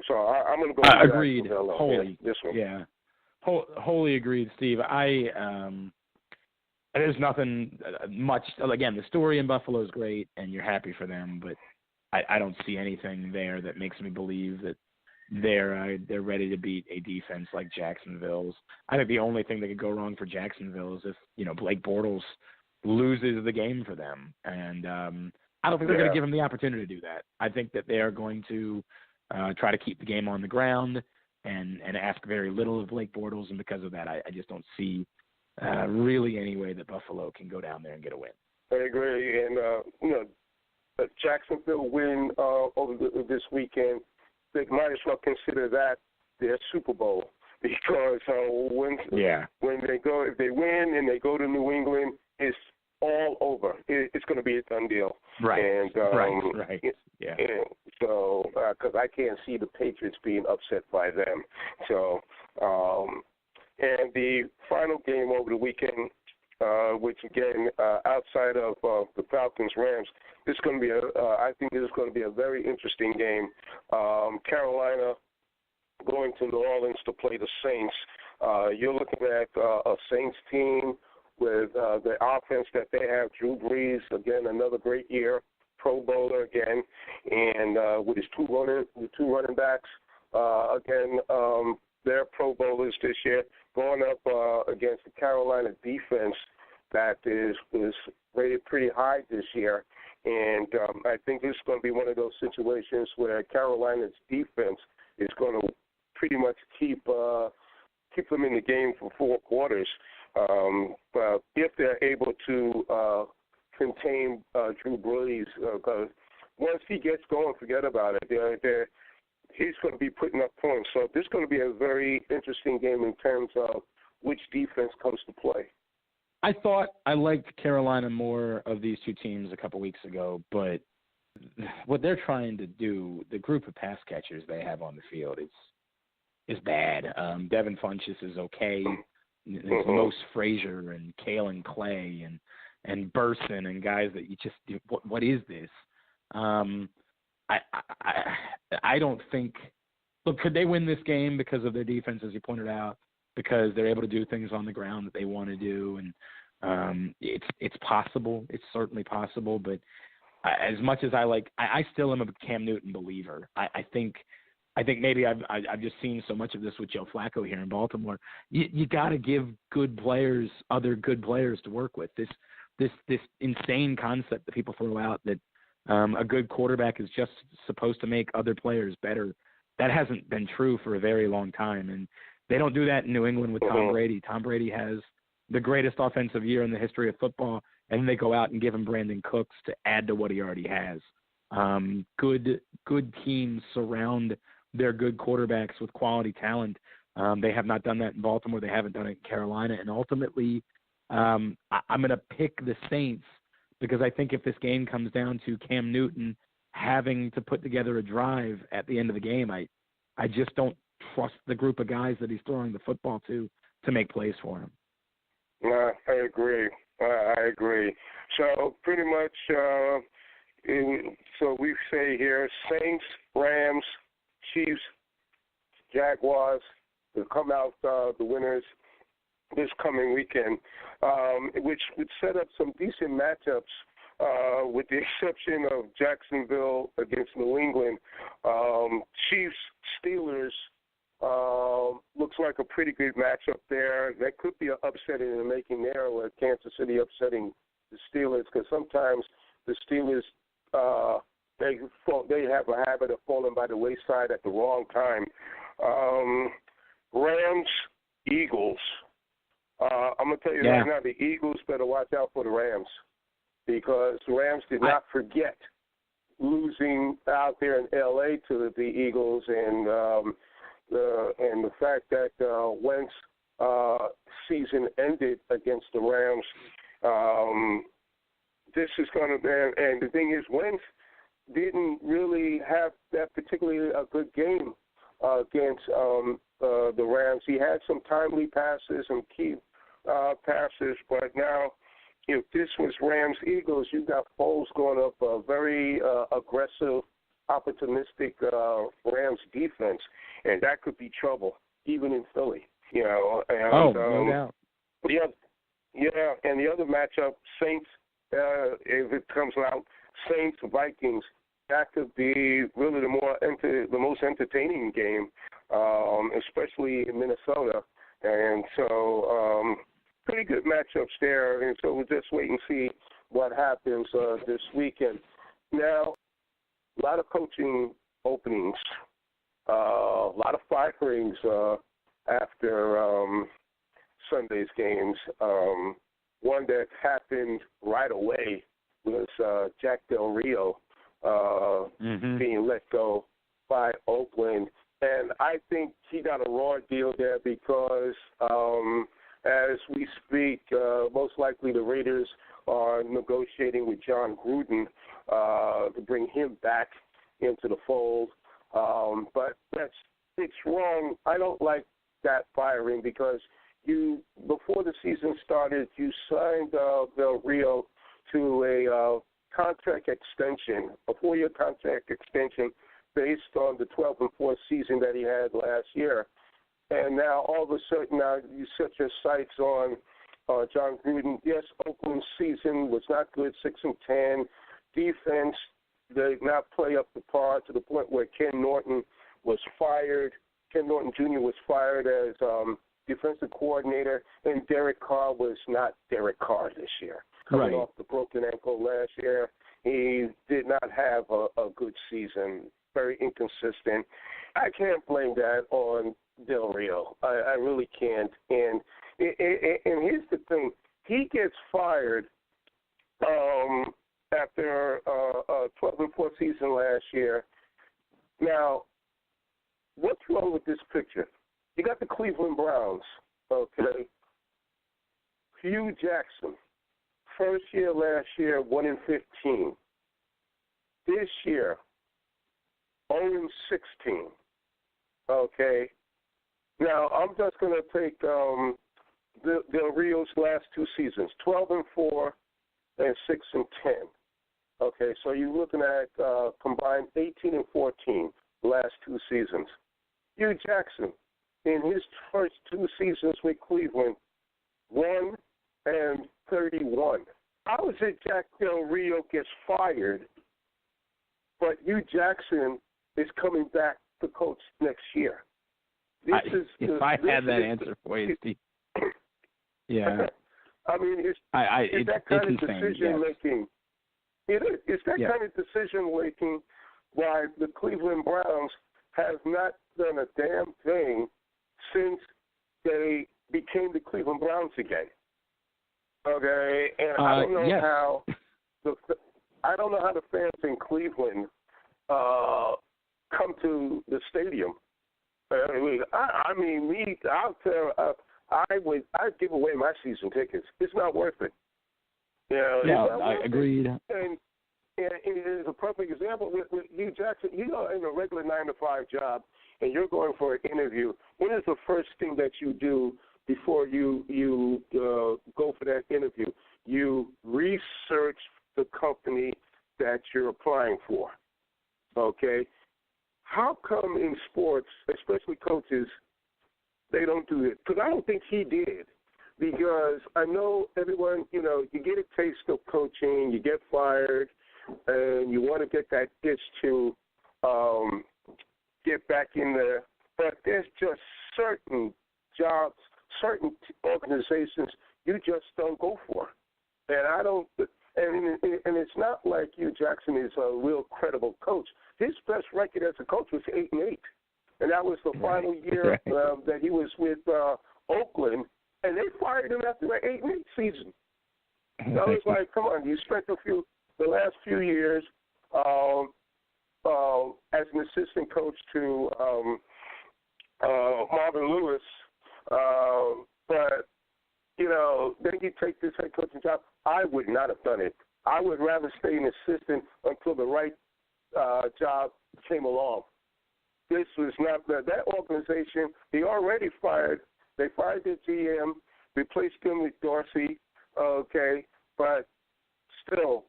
So I'm going to go with agreed. Wholly. This one. Yeah. Wholly agreed, Steve. There's nothing much. Again, the story in Buffalo is great, and you're happy for them, but I don't see anything there that makes me believe that they're ready to beat a defense like Jacksonville's. I think the only thing that could go wrong for Jacksonville is if Blake Bortles loses the game for them, and I don't think they're going to give him the opportunity to do that. I think that they are going to try to keep the game on the ground and ask very little of Blake Bortles, and because of that, I just don't see really any way that Buffalo can go down there and get a win. I agree, and a Jacksonville win over this weekend, they might as well consider that their Super Bowl, because when they go, if they win and they go to New England, it's all over. It's going to be a done deal. Right. And, right. Yeah. And so, because I can't see the Patriots being upset by them. So, and the final game over the weekend, which again, outside of the Falcons-Rams, this is going to be I think this is going to be a very interesting game. Carolina going to New Orleans to play the Saints. You're looking at a Saints team with the offense that they have. Drew Brees, again, another great year, Pro Bowler again, and with his two running backs, Again, they're Pro Bowlers this year, going up against the Carolina defense that was rated pretty high this year. And I think this is going to be one of those situations where Carolina's defense is going to pretty much keep them in the game for 4 quarters. But if they're able to contain Drew Brees, because once he gets going, forget about it. He's going to be putting up points. So this is going to be a very interesting game in terms of which defense comes to play. I thought I liked Carolina more of these two teams a couple weeks ago, but what they're trying to do, the group of pass catchers they have on the field, is bad. Devin Funchess is okay. It's Mose Frazier and Kalen Clay and Burson and guys that you just what is this? I don't think. Look, could they win this game because of their defense, as you pointed out, because they're able to do things on the ground that they want to do, and it's possible. It's certainly possible. But as much as I still am a Cam Newton believer. I think maybe I've just seen so much of this with Joe Flacco here in Baltimore. You got to give other good players to work with. This insane concept that people throw out that a good quarterback is just supposed to make other players better. That hasn't been true for a very long time, and they don't do that in New England with Tom Brady. Tom Brady has the greatest offensive year in the history of football, and they go out and give him Brandon Cooks to add to what he already has. Good teams surround their good quarterbacks with quality talent. They have not done that in Baltimore. They haven't done it in Carolina. And ultimately, I'm going to pick the Saints because I think if this game comes down to Cam Newton having to put together a drive at the end of the game, I just don't trust the group of guys that he's throwing the football to make plays for him. I agree. So pretty much, so we say here, Saints, Rams, Chiefs, Jaguars will come out the winners this coming weekend, which would set up some decent matchups, with the exception of Jacksonville against New England. Chiefs, Steelers looks like a pretty good matchup there. That could be an upset in the making there, with Kansas City upsetting the Steelers, because sometimes the Steelers they have a habit of falling by the wayside at the wrong time. Rams, Eagles. I'm going to tell you right now, the Eagles better watch out for the Rams, because the Rams did not forget losing out there in L.A. to the Eagles, and the fact that Wentz season ended against the Rams. This is going to, and the thing is, Wentz didn't really have that particularly a good game against the Rams. He had some timely passes and key passes, but now if this was Rams-Eagles, you got Foles going up a very aggressive, opportunistic Rams defense, and that could be trouble, even in Philly. You know. And, no doubt. Yeah, and the other matchup, Saints, if it comes out, Saints, Vikings, that could be really the most entertaining game, especially in Minnesota. And so pretty good matchups there. And so we'll just wait and see what happens this weekend. Now, a lot of coaching openings, a lot of firings after Sunday's games. One that happened right away was Jack Del Rio being let go by Oakland. And I think he got a raw deal there because as we speak, most likely the Raiders are negotiating with John Gruden to bring him back into the fold. But it's wrong. I don't like that firing because before the season started, you signed Del Rio to a contract extension, a 4-year contract extension based on the 12-4 season that he had last year. And now all of a sudden now you set your sights on John Gruden. Yes, Oakland's season was not good, 6-10. Defense did not play up to par to the point where Ken Norton was fired. Ken Norton Jr. was fired as defensive coordinator, and Derek Carr was not Derek Carr this year. Coming off the broken ankle last year, he did not have a good season, very inconsistent. I can't blame that on Del Rio. I really can't. And here's the thing. He gets fired after a 12-4 season last year. Now, what's wrong with this picture? You got the Cleveland Browns, okay? Hugh Jackson, first year last year, 1-15. This year, 0-16, okay? Now, I'm just going to take Del Rio's last two seasons, 12-4 and 6-10. Okay, so you're looking at combined 18-14 last two seasons. Hugh Jackson, in his first two seasons with Cleveland, 1-31. How is it Jack Del Rio gets fired, but Hugh Jackson is coming back to coach next year? If I had that answer for you, Steve. Yeah. I mean, it's that kind of decision making. It's that kind of decision making why the Cleveland Browns have not done a damn thing since they became the Cleveland Browns again. Okay, and I don't know how the fans in Cleveland come to the stadium. I'd give away my season tickets. It's not worth it. I agreed. And it is a perfect example with Hugh Jackson. You know, in a regular 9-to-5 job, and you're going for an interview. What is the first thing that you do before you go for that interview? You research the company that you're applying for. Okay. How come in sports, especially coaches, they don't do it? Because I don't think he did. Because I know everyone, you get a taste of coaching, you get fired, and you want to get that itch to get back in there. But there's just certain jobs, certain organizations you just don't go for. And I don't. And it's not like Hugh Jackson is a real credible coach. His best record as a coach was 8-8, and that was the final year that he was with Oakland, and they fired him after the 8-8 season. So it's like, come on, you spent the last few years as an assistant coach to Marvin Lewis, but then you take this head coaching job. I would not have done it. I would rather stay an assistant until the right job came along. This was not that organization. They already fired. They fired their GM, replaced him with Dorsey. Okay, but still,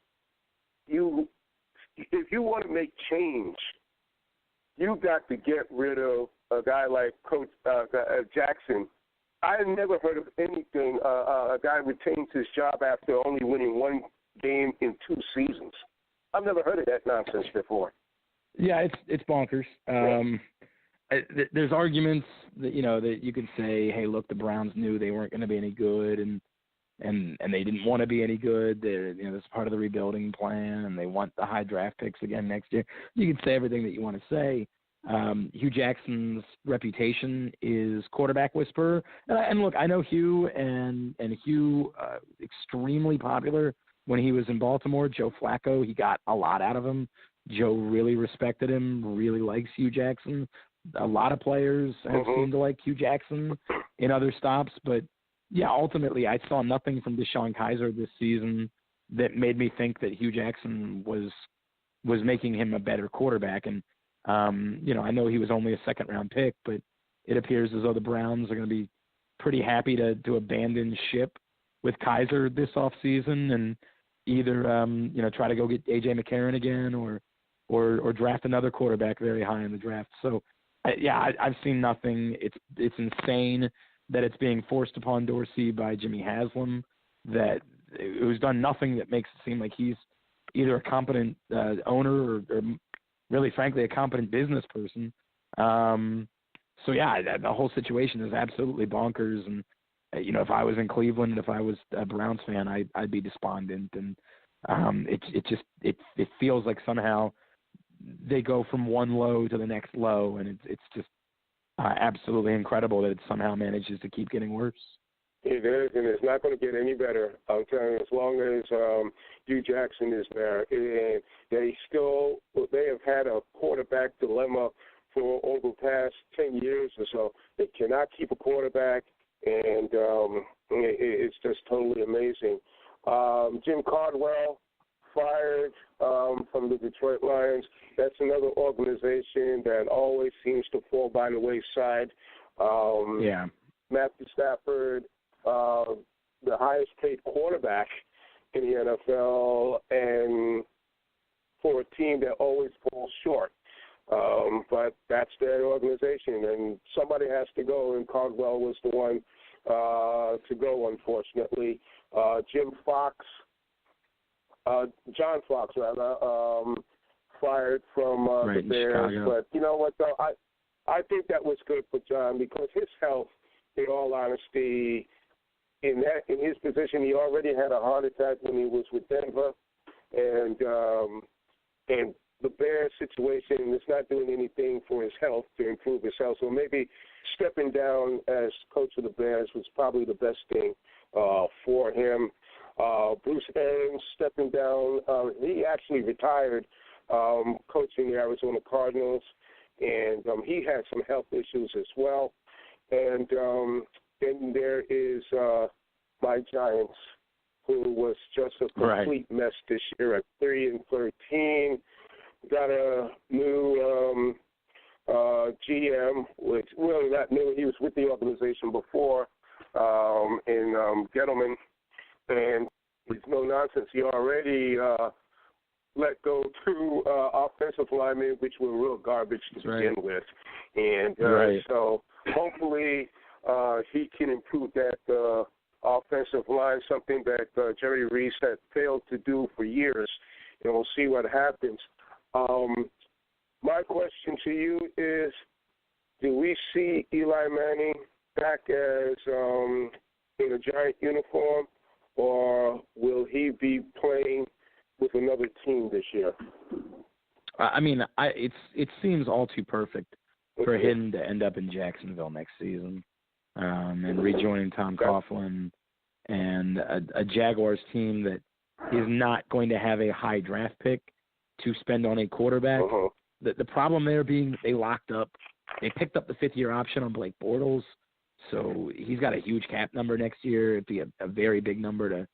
if you want to make change, you got to get rid of a guy like Coach Jackson. I never heard of anything. A guy retains his job after only winning one game in 2 seasons. I've never heard of that nonsense before. Yeah, it's bonkers. There's arguments that that you could say, hey, look, the Browns knew they weren't going to be any good, and they didn't want to be any good. That's part of the rebuilding plan, and they want the high draft picks again next year. You can say everything that you want to say. Hugh Jackson's reputation is quarterback whisperer, and look, I know Hugh and Hugh extremely popular when he was in Baltimore. Joe Flacco, he got a lot out of him. Joe really respected him, really likes Hugh Jackson. A lot of players have seemed to like Hugh Jackson in other stops, but yeah, ultimately I saw nothing from Deshaun Kaiser this season that made me think that Hugh Jackson was making him a better quarterback. And I know he was only a second-round pick, but it appears as though the Browns are going to be pretty happy to abandon ship with Kaiser this offseason and either try to go get A.J. McCarron again or draft another quarterback very high in the draft. So, I've seen nothing. It's insane that it's being forced upon Dorsey by Jimmy Haslam, who's done nothing that makes it seem like he's either a competent owner or really, frankly, a competent business person. So yeah, the whole situation is absolutely bonkers. And if I was in Cleveland, if I was a Browns fan, I'd be despondent. And it feels like somehow they go from one low to the next low, and it's just absolutely incredible that it somehow manages to keep getting worse. It is, and it's not going to get any better. I'm telling you, as long as Hugh Jackson is there, and they have had a quarterback dilemma for over the past 10 years or so. They cannot keep a quarterback, and it's just totally amazing. Jim Caldwell fired from the Detroit Lions. That's another organization that always seems to fall by the wayside. Matthew Stafford, the highest paid quarterback in the NFL, and for a team that always falls short. But that's their organization, and somebody has to go, and Caldwell was the one to go, unfortunately. John Fox, fired from the Bears. Chicago. But you know what, though? I think that was good for John because his health, in all honesty, in his position, he already had a heart attack when he was with Denver, and the Bears situation is not doing anything for his health to improve his health. So maybe stepping down as coach of the Bears was probably the best thing for him. Bruce Arians stepping down. He actually retired coaching the Arizona Cardinals, and he had some health issues as well. And then there is my Giants, who was just a complete mess this year at 3-13. Got a new GM, which really not new. He was with the organization before in Gettleman, and it's no nonsense. He already let go two offensive linemen, which were real garbage to begin with. And so hopefully he can improve that offensive line, something that Jerry Reese had failed to do for years, and we'll see what happens. My question to you is, do we see Eli Manning back as in a Giant uniform, or will he be playing with another team this year? I mean, it seems all too perfect for him to end up in Jacksonville next season and rejoining Tom Coughlin and a Jaguars team that is not going to have a high draft pick to spend on a quarterback. The problem there being that they locked up. They picked up the fifth-year option on Blake Bortles, so he's got a huge cap number next year. It'd be a very big number to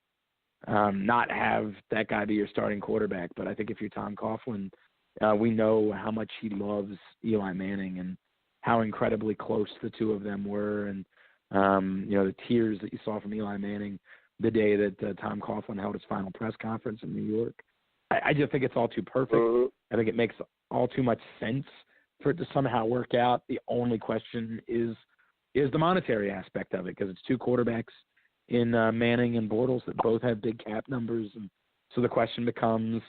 not have that guy be your starting quarterback. But I think if you're Tom Coughlin, we know how much he loves Eli Manning and how incredibly close the two of them were. And, the tears that you saw from Eli Manning the day that Tom Coughlin held his final press conference in New York. I just think it's all too perfect. I think it makes all too much sense for it to somehow work out. The only question is the monetary aspect of it, because it's two quarterbacks in Manning and Bortles that both have big cap numbers. And so the question becomes,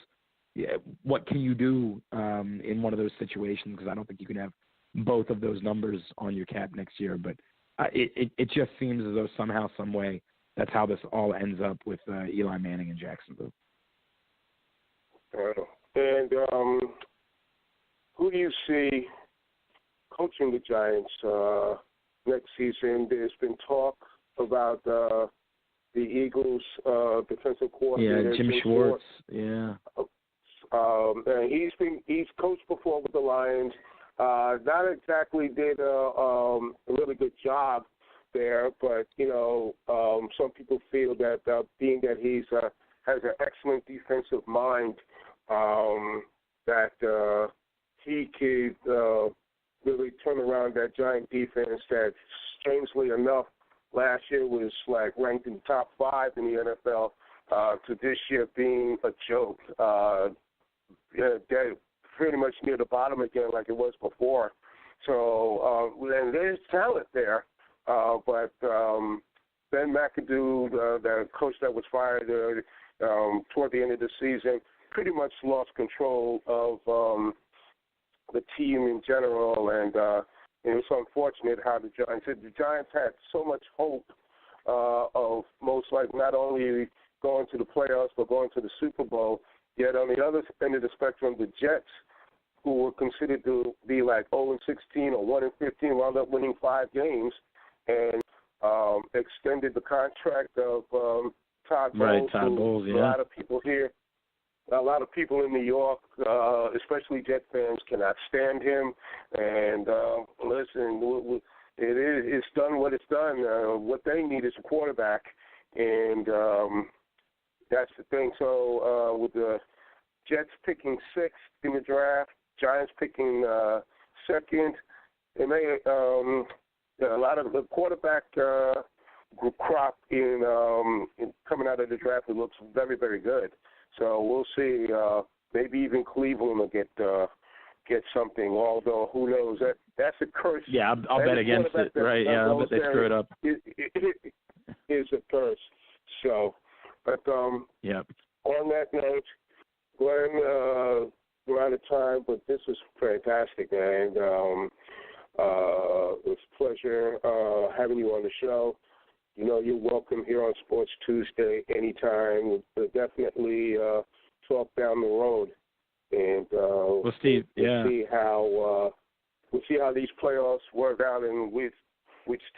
what can you do in one of those situations? Because I don't think you can have both of those numbers on your cap next year. But it just seems as though somehow, some way, that's how this all ends up with Eli Manning in Jacksonville. And who do you see coaching the Giants next season? There's been talk about the Eagles' defensive coordinator, Jim Schwartz. Yeah. And he's coached before with the Lions. Not exactly did a really good job there, but some people feel that being that he's has an excellent defensive mind, that he could really turn around that Giant defense that, strangely enough, last year was ranked in the top 5 in the NFL, to this year being a joke. They're pretty much near the bottom again like it was before. So, and there's talent there, but Ben McAdoo, the coach that was fired toward the end of the season, pretty much lost control of the team in general, and it's unfortunate how the Giants had so much hope of most likely not only going to the playoffs but going to the Super Bowl. Yet on the other end of the spectrum, the Jets, who were considered to be like 0-16 or 1-15, wound up winning 5 games and extended the contract of Todd Bowles. Right, Todd Bowles, yeah. A lot of people here, a lot of people in New York, especially Jet fans, cannot stand him. And listen, it's done what it's done. What they need is a quarterback, and that's the thing. So with the Jets picking 6th in the draft, Giants picking 2nd, it may a lot of the quarterback crop in coming out of the draft, it looks very, very good. So we'll see. Maybe even Cleveland will get something. Although who knows? That's a curse. Yeah, I'll bet against it. Right? Yeah, I'll bet they screw it up. It is a curse. So, but yeah. On that note, Glenn, we're out of time, but this was fantastic, man. It was a pleasure having you on the show. You know, you're welcome here on Sports Tuesday anytime. We'll definitely talk down the road, and well, Steve, we'll see how these playoffs work out and which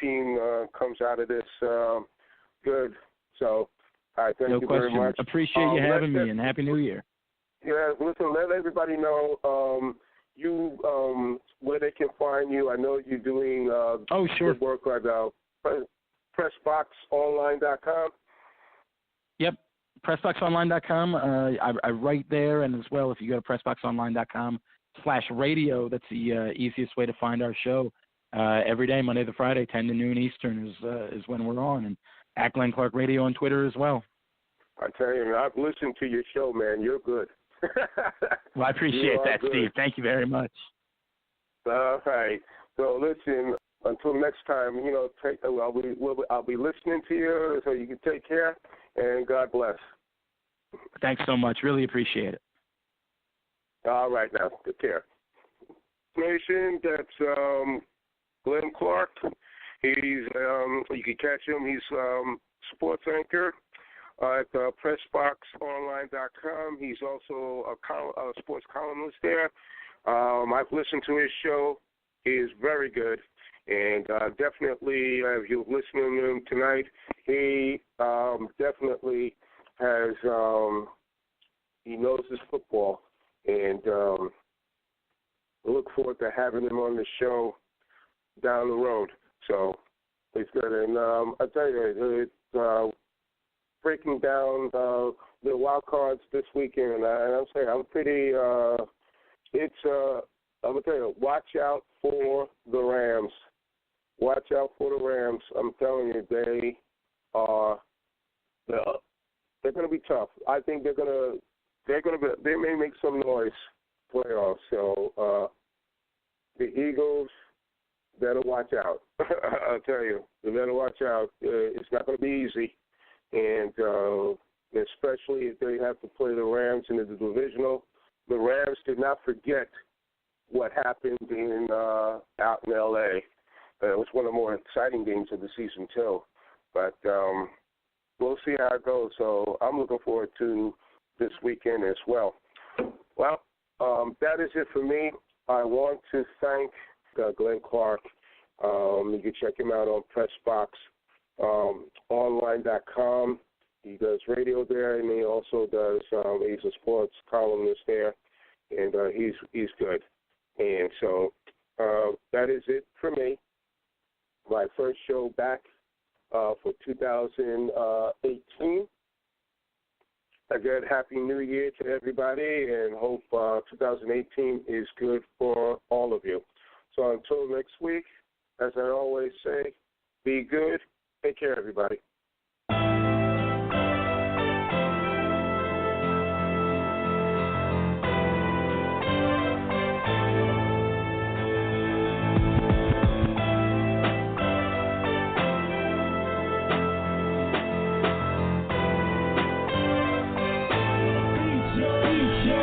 team comes out of this good. So, all right, thank you very much. Appreciate you having me, and Happy New Year. Yeah, listen, let everybody know where they can find you. I know you're doing sure. good work like PressBoxOnline.com. Yep, PressBoxOnline.com. I write there, and as well, if you go to PressBoxOnline.com/radio, that's the easiest way to find our show. Every day, Monday to Friday, 10 to noon Eastern is when we're on, and at Glenn Clark Radio on Twitter as well. I tell you, I've listened to your show, man. You're good. Well, I appreciate that, good. Steve. Thank you very much. All right. So listen, until next time, you know, I'll be listening to you, so you can take care, and God bless. Thanks so much. Really appreciate it. All right, now, take care. Nation, that's Glenn Clark. He's you can catch him. He's sports anchor at PressBoxOnline.com. He's also a sports columnist there. I've listened to his show. He is very good. And definitely, if you're listening to him tonight, he definitely has, he knows his football. And I look forward to having him on the show down the road. So it's good. And I tell you, it's breaking down the wild cards this weekend. And I'm saying I'm pretty, I'm going to tell you, watch out for the Rams. Watch out for the Rams. I'm telling you, they're going to be tough. I think they may make some noise playoffs. So the Eagles better watch out. I'll tell you, they better watch out. It's not going to be easy, and especially if they have to play the Rams in the divisional. The Rams did not forget what happened out in L.A. It was one of the more exciting games of the season, too. But we'll see how it goes. So I'm looking forward to this weekend as well. Well, that is it for me. I want to thank Glenn Clark. You can check him out on PressBoxOnline.com. He does radio there, and he also does. He's a sports columnist there, and he's good. And so that is it for me. My first show back for 2018. Again, Happy New Year to everybody, and hope 2018 is good for all of you. So until next week, as I always say, be good. Take care, everybody.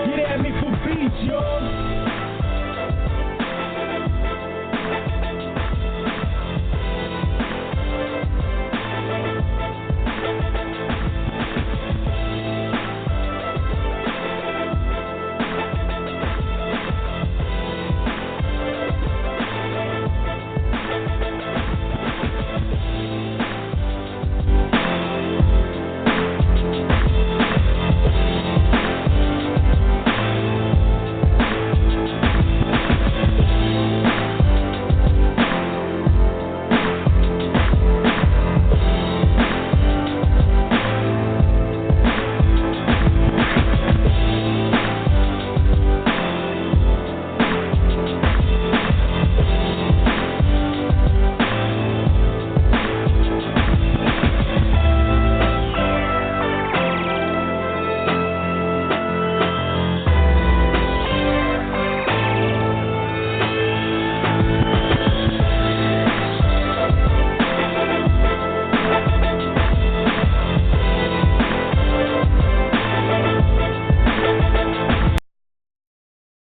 Get at me for beats, yo.